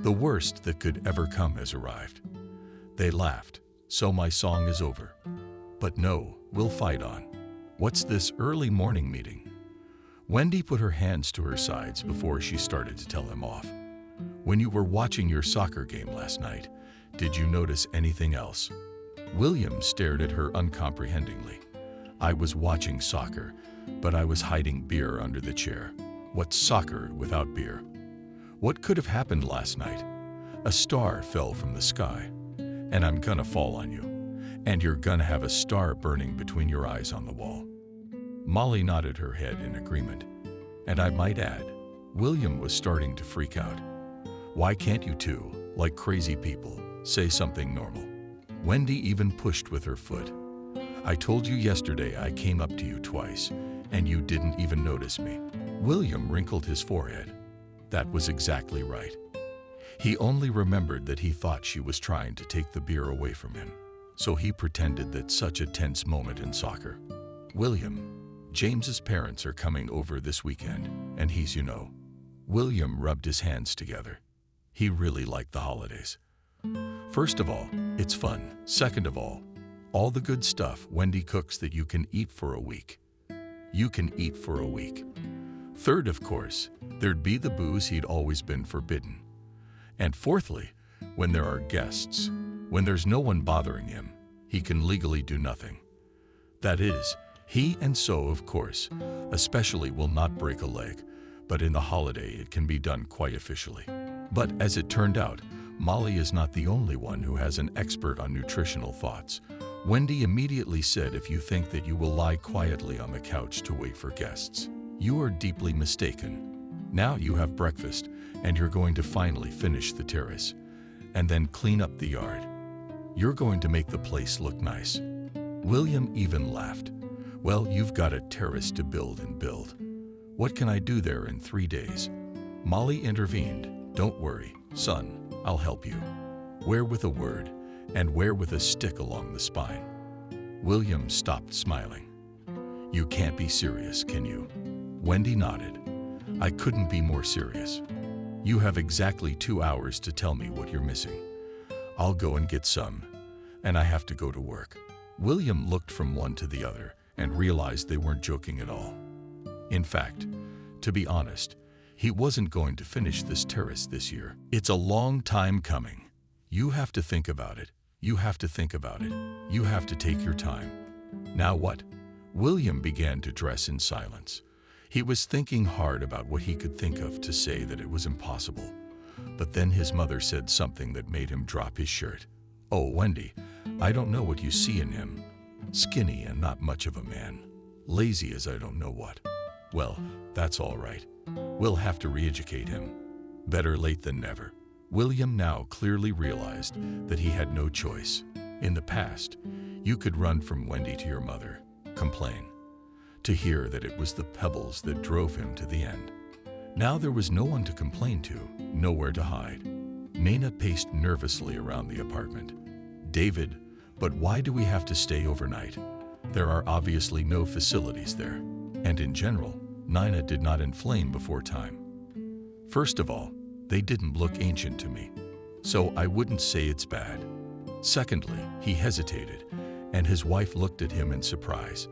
The worst that could ever come has arrived. They laughed. So my song is over. But no, we'll fight on. What's this early morning meeting? Wendy put her hands to her sides before she started to tell him off. When you were watching your soccer game last night, did you notice anything else? William stared at her uncomprehendingly. I was watching soccer, but I was hiding beer under the chair. What's soccer without beer? What could have happened last night? A star fell from the sky, and I'm gonna fall on you. And you're gonna have a star burning between your eyes on the wall. Molly nodded her head in agreement. And I might add, William was starting to freak out. Why can't you two, like crazy people, say something normal? Wendy even pushed with her foot. I told you yesterday I came up to you twice, and you didn't even notice me. William wrinkled his forehead. That was exactly right. He only remembered that he thought she was trying to take the beer away from him. So he pretended that such a tense moment in soccer. William, James's parents are coming over this weekend, and he's, you know. William rubbed his hands together. He really liked the holidays. First of all, it's fun. Second of all the good stuff Wendy cooks that you can eat for a week. You can eat for a week. Third, of course, there'd be the booze he'd always been forbidden. And fourthly, when there are guests, when there's no one bothering him, he can legally do nothing. That is, he and so, of course, especially will not break a leg, but in the holiday it can be done quite officially. But as it turned out, Molly is not the only one who has an expert on nutritional thoughts. Wendy immediately said, if you think that you will lie quietly on the couch to wait for guests, you are deeply mistaken. Now you have breakfast, and you're going to finally finish the terrace, and then clean up the yard. You're going to make the place look nice. William even laughed. Well, you've got a terrace to build and build. What can I do there in 3 days? Molly intervened. Don't worry, son, I'll help you. Where with a word, and where with a stick along the spine. William stopped smiling. You can't be serious, can you? Wendy nodded. I couldn't be more serious. You have exactly 2 hours to tell me what you're missing. I'll go and get some, and I have to go to work. William looked from one to the other and realized they weren't joking at all. In fact, to be honest, he wasn't going to finish this terrace this year. It's a long time coming. You have to think about it. You have to think about it. You have to take your time. Now what? William began to dress in silence. He was thinking hard about what he could think of to say that it was impossible. But then his mother said something that made him drop his shirt. Oh, Wendy, I don't know what you see in him. Skinny and not much of a man. Lazy as I don't know what. Well, that's all right. We'll have to re-educate him. Better late than never. William now clearly realized that he had no choice. In the past, you could run from Wendy to your mother, complain, to hear that it was the pebbles that drove him to the end. Now there was no one to complain to, nowhere to hide. Nina paced nervously around the apartment. David, but why do we have to stay overnight? There are obviously no facilities there. And in general, Nina did not inflame before time. First of all, they didn't look ancient to me, so I wouldn't say it's bad. Secondly, he hesitated, and his wife looked at him in surprise.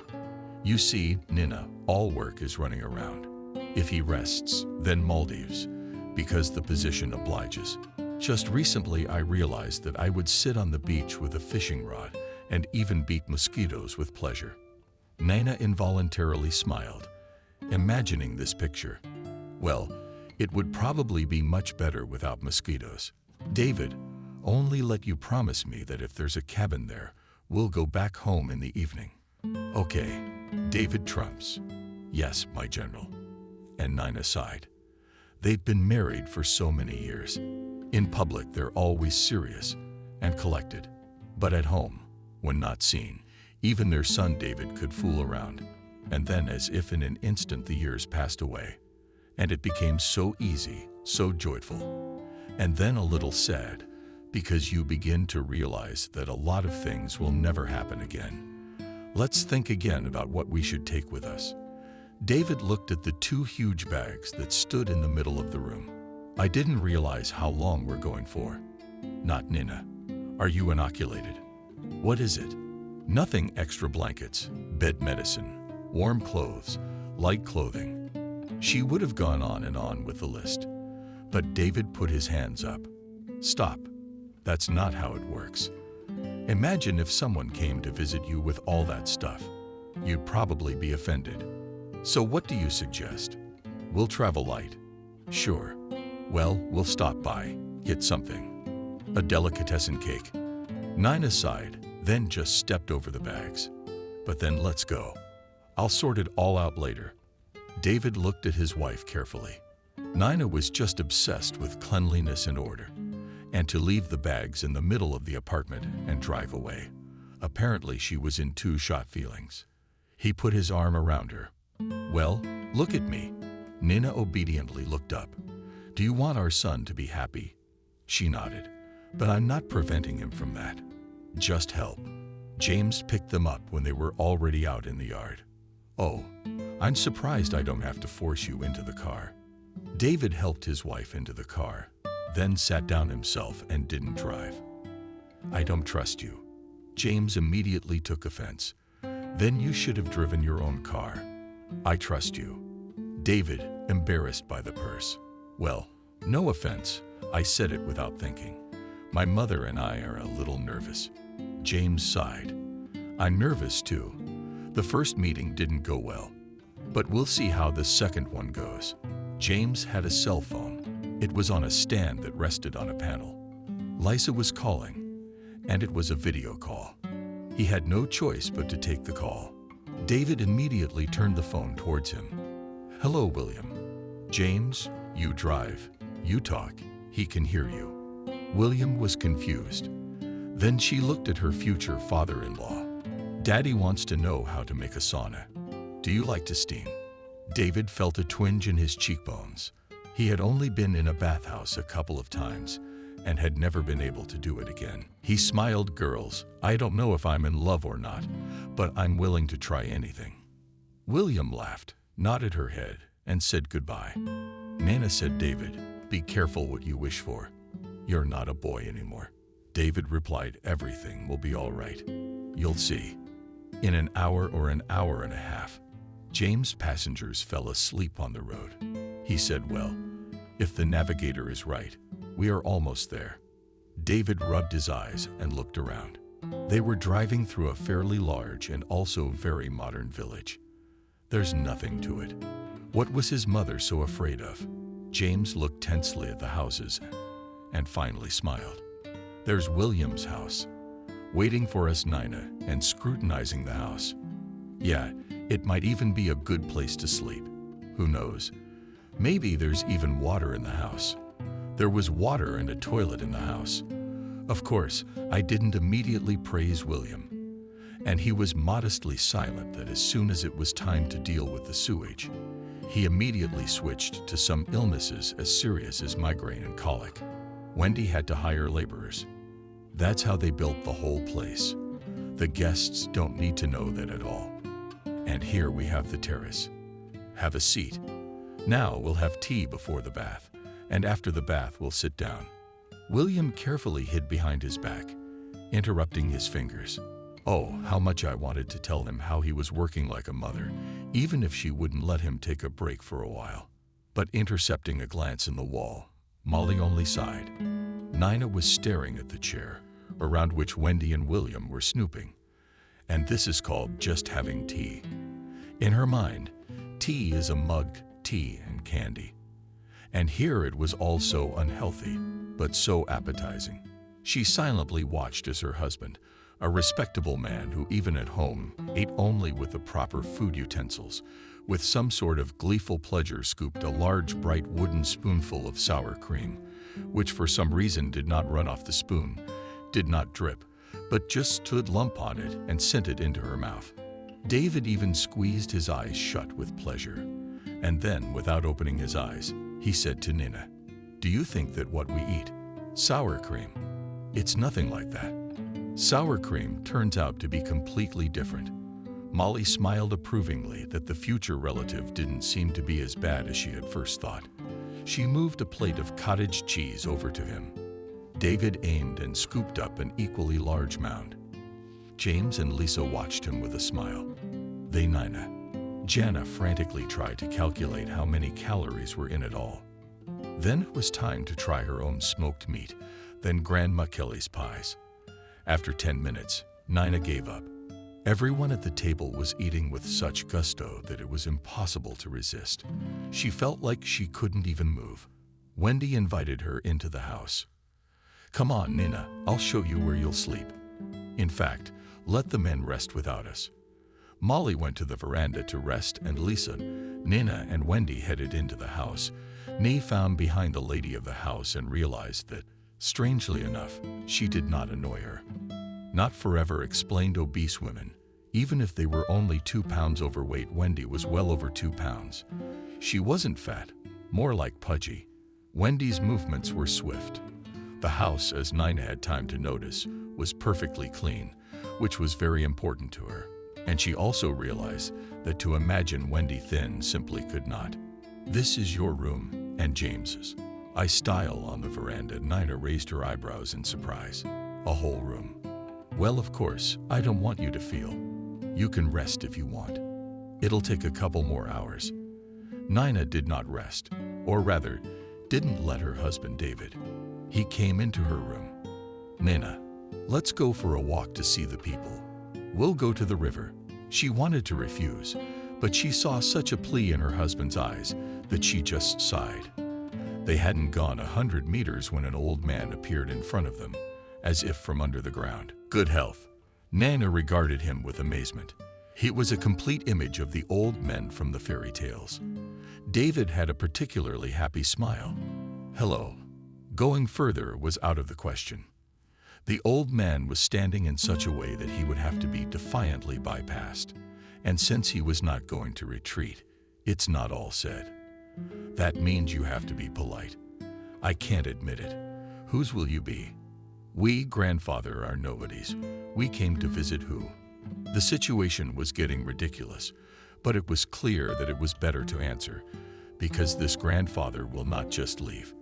You see, Nina, all work is running around. If he rests, then Maldives, because the position obliges. Just recently I realized that I would sit on the beach with a fishing rod and even beat mosquitoes with pleasure. Nina involuntarily smiled, imagining this picture. Well, it would probably be much better without mosquitoes. David, only let you promise me that if there's a cabin there, we'll go back home in the evening. Okay, David trumps. Yes, my general. And Nina sighed. They'd been married for so many years. In public, they're always serious and collected. But at home, when not seen, even their son David could fool around. And then, as if in an instant, the years passed away. And it became so easy, so joyful. And then a little sad, because you begin to realize that a lot of things will never happen again. Let's think again about what we should take with us. David looked at the 2 huge bags that stood in the middle of the room. I didn't realize how long we're going for. Not Nina. Are you inoculated? What is it? Nothing extra blankets, bed medicine, warm clothes, light clothing. She would have gone on and on with the list. But David put his hands up. Stop. That's not how it works. Imagine if someone came to visit you with all that stuff. You'd probably be offended. So what do you suggest? We'll travel light. Sure. Well, we'll stop by, get something. A delicatessen cake. Nina sighed, then just stepped over the bags. But then let's go. I'll sort it all out later. David looked at his wife carefully. Nina was just obsessed with cleanliness and order, and to leave the bags in the middle of the apartment and drive away. Apparently she was in 2 shot feelings. He put his arm around her. Well, look at me. Nina obediently looked up. Do you want our son to be happy? She nodded. But I'm not preventing him from that. Just help. James picked them up when they were already out in the yard. Oh, I'm surprised I don't have to force you into the car. David helped his wife into the car, then sat down himself and didn't drive. I don't trust you. James immediately took offense. Then you should have driven your own car. I trust you. David, embarrassed by the purse. Well, no offense. I said it without thinking. My mother and I are a little nervous. James sighed. I'm nervous too. The first meeting didn't go well. But we'll see how the second one goes. James had a cell phone. It was on a stand that rested on a panel. Lisa was calling, and it was a video call. He had no choice but to take the call. David immediately turned the phone towards him. Hello, William. James, you drive. You talk. He can hear you. William was confused. Then she looked at her future father-in-law. Daddy wants to know how to make a sauna. Do you like to steam? David felt a twinge in his cheekbones. He had only been in a bathhouse a couple of times and had never been able to do it again. He smiled. Girls, I don't know if I'm in love or not, but I'm willing to try anything. William laughed, nodded her head, and said goodbye. Nana said, "David, be careful what you wish for. You're not a boy anymore." David replied, "Everything will be all right. You'll see." In an hour or an hour and a half, James' passengers fell asleep on the road. He said, "Well, if the navigator is right, we are almost there." David rubbed his eyes and looked around. They were driving through a fairly large and also very modern village. There's nothing to it. What was his mother so afraid of? James looked tensely at the houses and finally smiled. "There's William's house. Waiting for us, Nina," and scrutinizing the house. "Yeah, it might even be a good place to sleep. Who knows? Maybe there's even water in the house." There was water and a toilet in the house. Of course, I didn't immediately praise William, and he was modestly silent that as soon as it was time to deal with the sewage, he immediately switched to some illnesses as serious as migraine and colic. Wendy had to hire laborers. That's how they built the whole place. The guests don't need to know that at all. And here we have the terrace. Have a seat. Now we'll have tea before the bath, and after the bath we'll sit down. William carefully hid behind his back, interrupting his fingers. Oh, how much I wanted to tell him how he was working like a mother, even if she wouldn't let him take a break for a while. But intercepting a glance in the wall, Molly only sighed. Nina was staring at the chair, around which Wendy and William were snooping. And this is called just having tea. In her mind, tea is a mug, tea and candy. And here it was all so unhealthy, but so appetizing. She silently watched as her husband, a respectable man who even at home ate only with the proper food utensils, with some sort of gleeful pleasure scooped a large bright wooden spoonful of sour cream, which for some reason did not run off the spoon, did not drip, but just stood lump on it and sent it into her mouth. David even squeezed his eyes shut with pleasure. And then, without opening his eyes, he said to Nina, "Do you think that what we eat, sour cream, it's nothing like that. Sour cream turns out to be completely different." Molly smiled approvingly that the future relative didn't seem to be as bad as she had first thought. She moved a plate of cottage cheese over to him. David aimed and scooped up an equally large mound. James and Lisa watched him with a smile. They Nina. Jana frantically tried to calculate how many calories were in it all. Then it was time to try her own smoked meat, then Grandma Kelly's pies. After 10 minutes, Nina gave up. Everyone at the table was eating with such gusto that it was impossible to resist. She felt like she couldn't even move. Wendy invited her into the house. "Come on, Nina, I'll show you where you'll sleep. In fact, let the men rest without us." Molly went to the veranda to rest, and Lisa, Nina, and Wendy headed into the house. Nee found behind the lady of the house and realized that, strangely enough, she did not annoy her. Not forever, explained obese women. Even if they were only 2 pounds overweight, Wendy was well over 2 pounds. She wasn't fat, more like pudgy. Wendy's movements were swift. The house, as Nina had time to notice, was perfectly clean, which was very important to her. And she also realized that to imagine Wendy thin simply could not. "This is your room, and James's." I style on the veranda. Nina raised her eyebrows in surprise. "A whole room?" "Well, of course, I don't want you to feel. You can rest if you want. It'll take a couple more hours." Nina did not rest, or rather, didn't let her husband David. He came into her room. "Nina, let's go for a walk to see the people. We'll go to the river." She wanted to refuse, but she saw such a plea in her husband's eyes that she just sighed. They hadn't gone 100 meters when an old man appeared in front of them, as if from under the ground. "Good health." Nana regarded him with amazement. He was a complete image of the old men from the fairy tales. David had a particularly happy smile. "Hello." Going further was out of the question. The old man was standing in such a way that he would have to be defiantly bypassed. And since he was not going to retreat, it's not all said. That means you have to be polite. I can't admit it. Whose will you be? We, grandfather, are nobodies. We came to visit who? The situation was getting ridiculous, But it was clear that it was better to answer, because this grandfather will not just leave.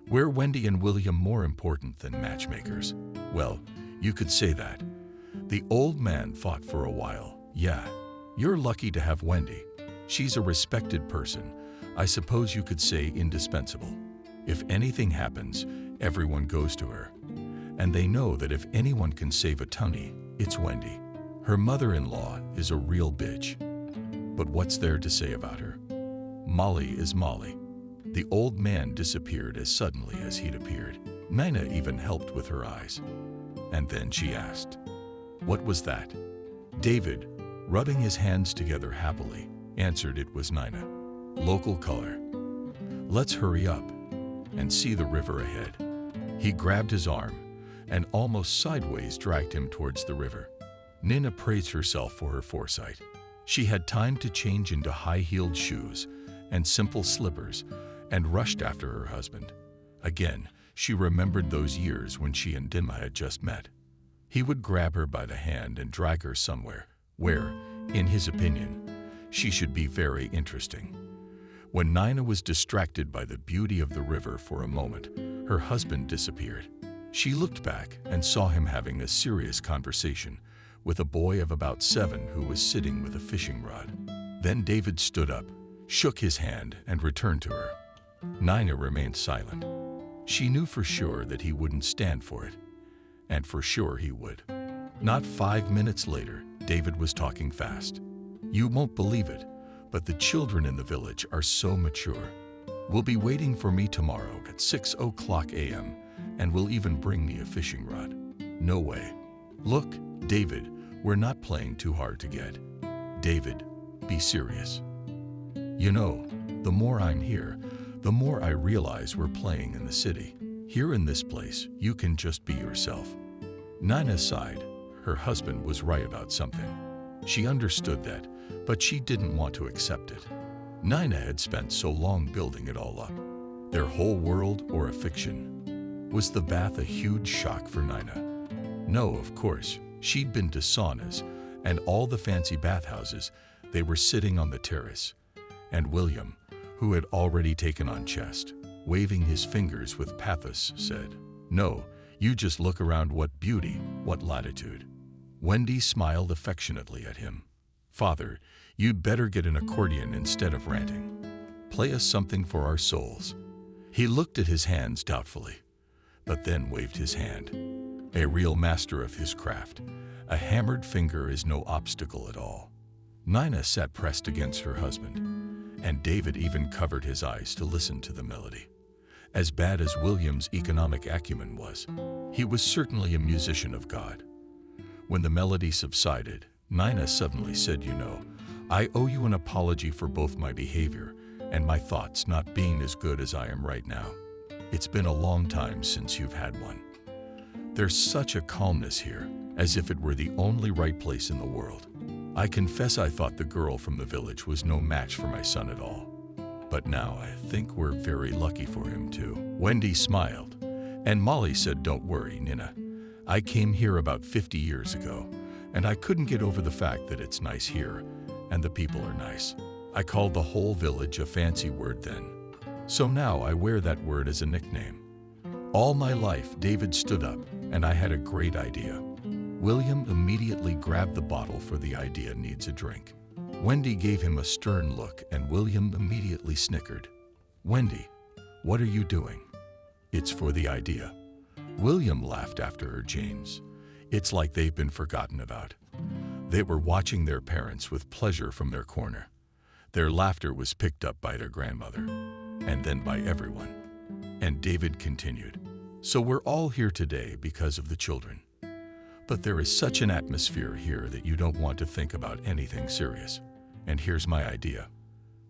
Were Wendy and William more important than matchmakers? Well, you could say that. The old man thought for a while. Yeah, you're lucky to have Wendy. She's a respected person. I suppose you could say indispensable. If anything happens, everyone goes to her. And they know that if anyone can save a tummy, it's Wendy. Her mother-in-law is a real bitch. But what's there to say about her? Molly is Molly. The old man disappeared as suddenly as he'd appeared. Nina even helped with her eyes. And then she asked, "What was that?" David, rubbing his hands together happily, answered it was Nina. Local color. Let's hurry up and see the river ahead. He grabbed his arm and almost sideways dragged him towards the river. Nina praised herself for her foresight. She had time to change into high-heeled shoes and simple slippers and rushed after her husband. Again, she remembered those years when she and Dima had just met. He would grab her by the hand and drag her somewhere where, in his opinion, she should be very interesting. When Nina was distracted by the beauty of the river for a moment, her husband disappeared. She looked back and saw him having a serious conversation with a boy of about 7 who was sitting with a fishing rod. Then David stood up, shook his hand, and returned to her. Nina remained silent. She knew for sure that he wouldn't stand for it, and for sure he would. Not 5 minutes later, David was talking fast. "You won't believe it, but the children in the village are so mature. Will be waiting for me tomorrow at 6:00 a.m. and will even bring me a fishing rod. No way. Look, David, we're not playing too hard to get. David, be serious. You know, the more I'm here, the more I realize we're playing in the city. Here in this place, you can just be yourself." Nina sighed. Her husband was right about something. She understood that, but she didn't want to accept it. Nina had spent so long building it all up. Their whole world, or a fiction. Was the bath a huge shock for Nina? No, of course. She'd been to saunas and all the fancy bathhouses. They were sitting on the terrace. And William, who had already taken on chest, waving his fingers with pathos, said, "No, you just look around, what beauty, what latitude." Wendy smiled affectionately at him. "Father, you'd better get an accordion instead of ranting. Play us something for our souls." He looked at his hands doubtfully, but then waved his hand. A real master of his craft, a hammered finger is no obstacle at all. Nina sat pressed against her husband, and David even covered his eyes to listen to the melody. As bad as William's economic acumen was, he was certainly a musician of God. When the melody subsided, Nina suddenly said, "You know, I owe you an apology for both my behavior and my thoughts not being as good as I am right now. It's been a long time since you've had one. There's such a calmness here, as if it were the only right place in the world. I confess I thought the girl from the village was no match for my son at all. But now I think we're very lucky for him too." Wendy smiled, and Molly said, "Don't worry, Nina. I came here about 50 years ago, and I couldn't get over the fact that it's nice here, and the people are nice. I called the whole village a fancy word then. So now I wear that word as a nickname. All my life, David stood up, and I had a great idea." William immediately grabbed the bottle, for the idea needs a drink. Wendy gave him a stern look, and William immediately snickered. "Wendy, what are you doing?" "It's for the idea." William laughed after her. "James, it's like they've been forgotten about." They were watching their parents with pleasure from their corner. Their laughter was picked up by their grandmother, and then by everyone. And David continued, "So we're all here today because of the children. But there is such an atmosphere here that you don't want to think about anything serious. And here's my idea.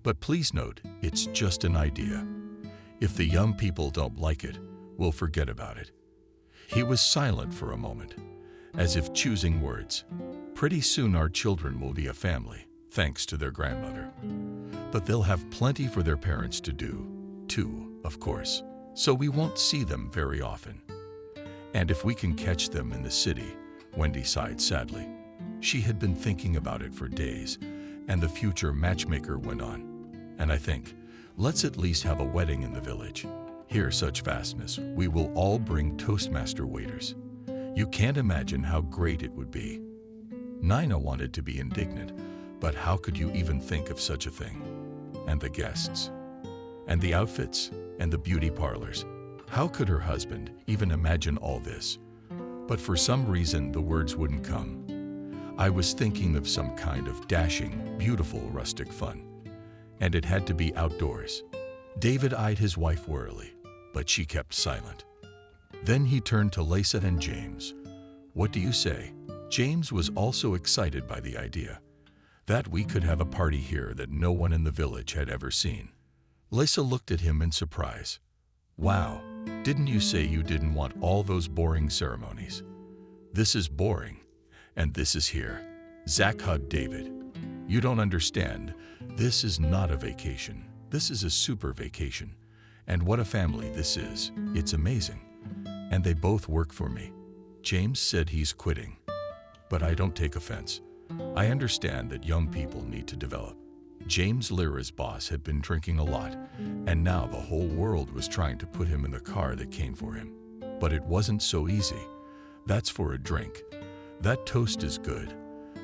But please note, it's just an idea. If the young people don't like it, we'll forget about it." He was silent for a moment, as if choosing words. "Pretty soon our children will be a family, thanks to their grandmother. But they'll have plenty for their parents to do, too, of course. So we won't see them very often. And if we can catch them in the city," Wendy sighed sadly. She had been thinking about it for days, And the future matchmaker went on. And I think, let's at least have a wedding in the village. Here, such vastness, we will all bring Toastmaster waiters. You can't imagine how great it would be. Nina wanted to be indignant, but how could you even think of such a thing? And the guests, and the outfits, and the beauty parlors. How could her husband even imagine all this? But for some reason, the words wouldn't come. I was thinking of some kind of dashing, beautiful rustic fun. And it had to be outdoors. David eyed his wife warily, but she kept silent. Then he turned to Lisa and James. What do you say? James was also excited by the idea that we could have a party here that no one in the village had ever seen. Lisa looked at him in surprise. Wow, didn't you say you didn't want all those boring ceremonies? This is boring, and this is here. Zach hugged David. You don't understand. This is not a vacation. This is a super vacation. And what a family this is. It's amazing. And they both work for me. James said he's quitting. But I don't take offense. I understand that young people need to develop. James Lyra's boss had been drinking a lot, and now the whole world was trying to put him in the car that came for him. But it wasn't so easy. That's for a drink. That toast is good.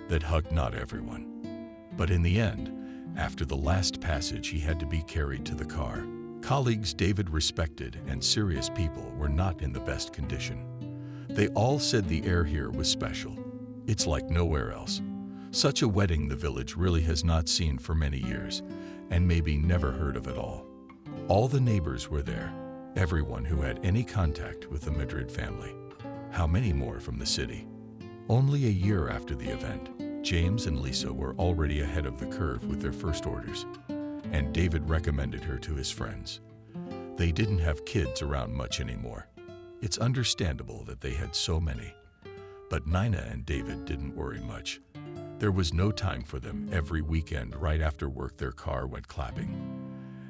That hug not everyone. But in the end, after the last passage, he had to be carried to the car. Colleagues David respected and serious people were not in the best condition. They all said the air here was special. It's like nowhere else. Such a wedding the village really has not seen for many years, and maybe never heard of at all. All the neighbors were there, everyone who had any contact with the Madrid family. How many more from the city? Only a year after the event, James and Lisa were already ahead of the curve with their first orders, and David recommended her to his friends. They didn't have kids around much anymore. It's understandable that they had so many. But Nina and David didn't worry much. There was no time for them. Every weekend, right after work, their car went clapping.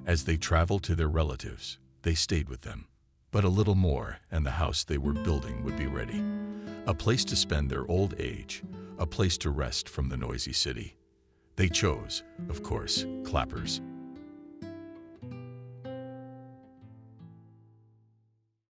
As they traveled to their relatives, they stayed with them. But a little more, and the house they were building would be ready. A place to spend their old age, a place to rest from the noisy city. They chose, of course, Clappers.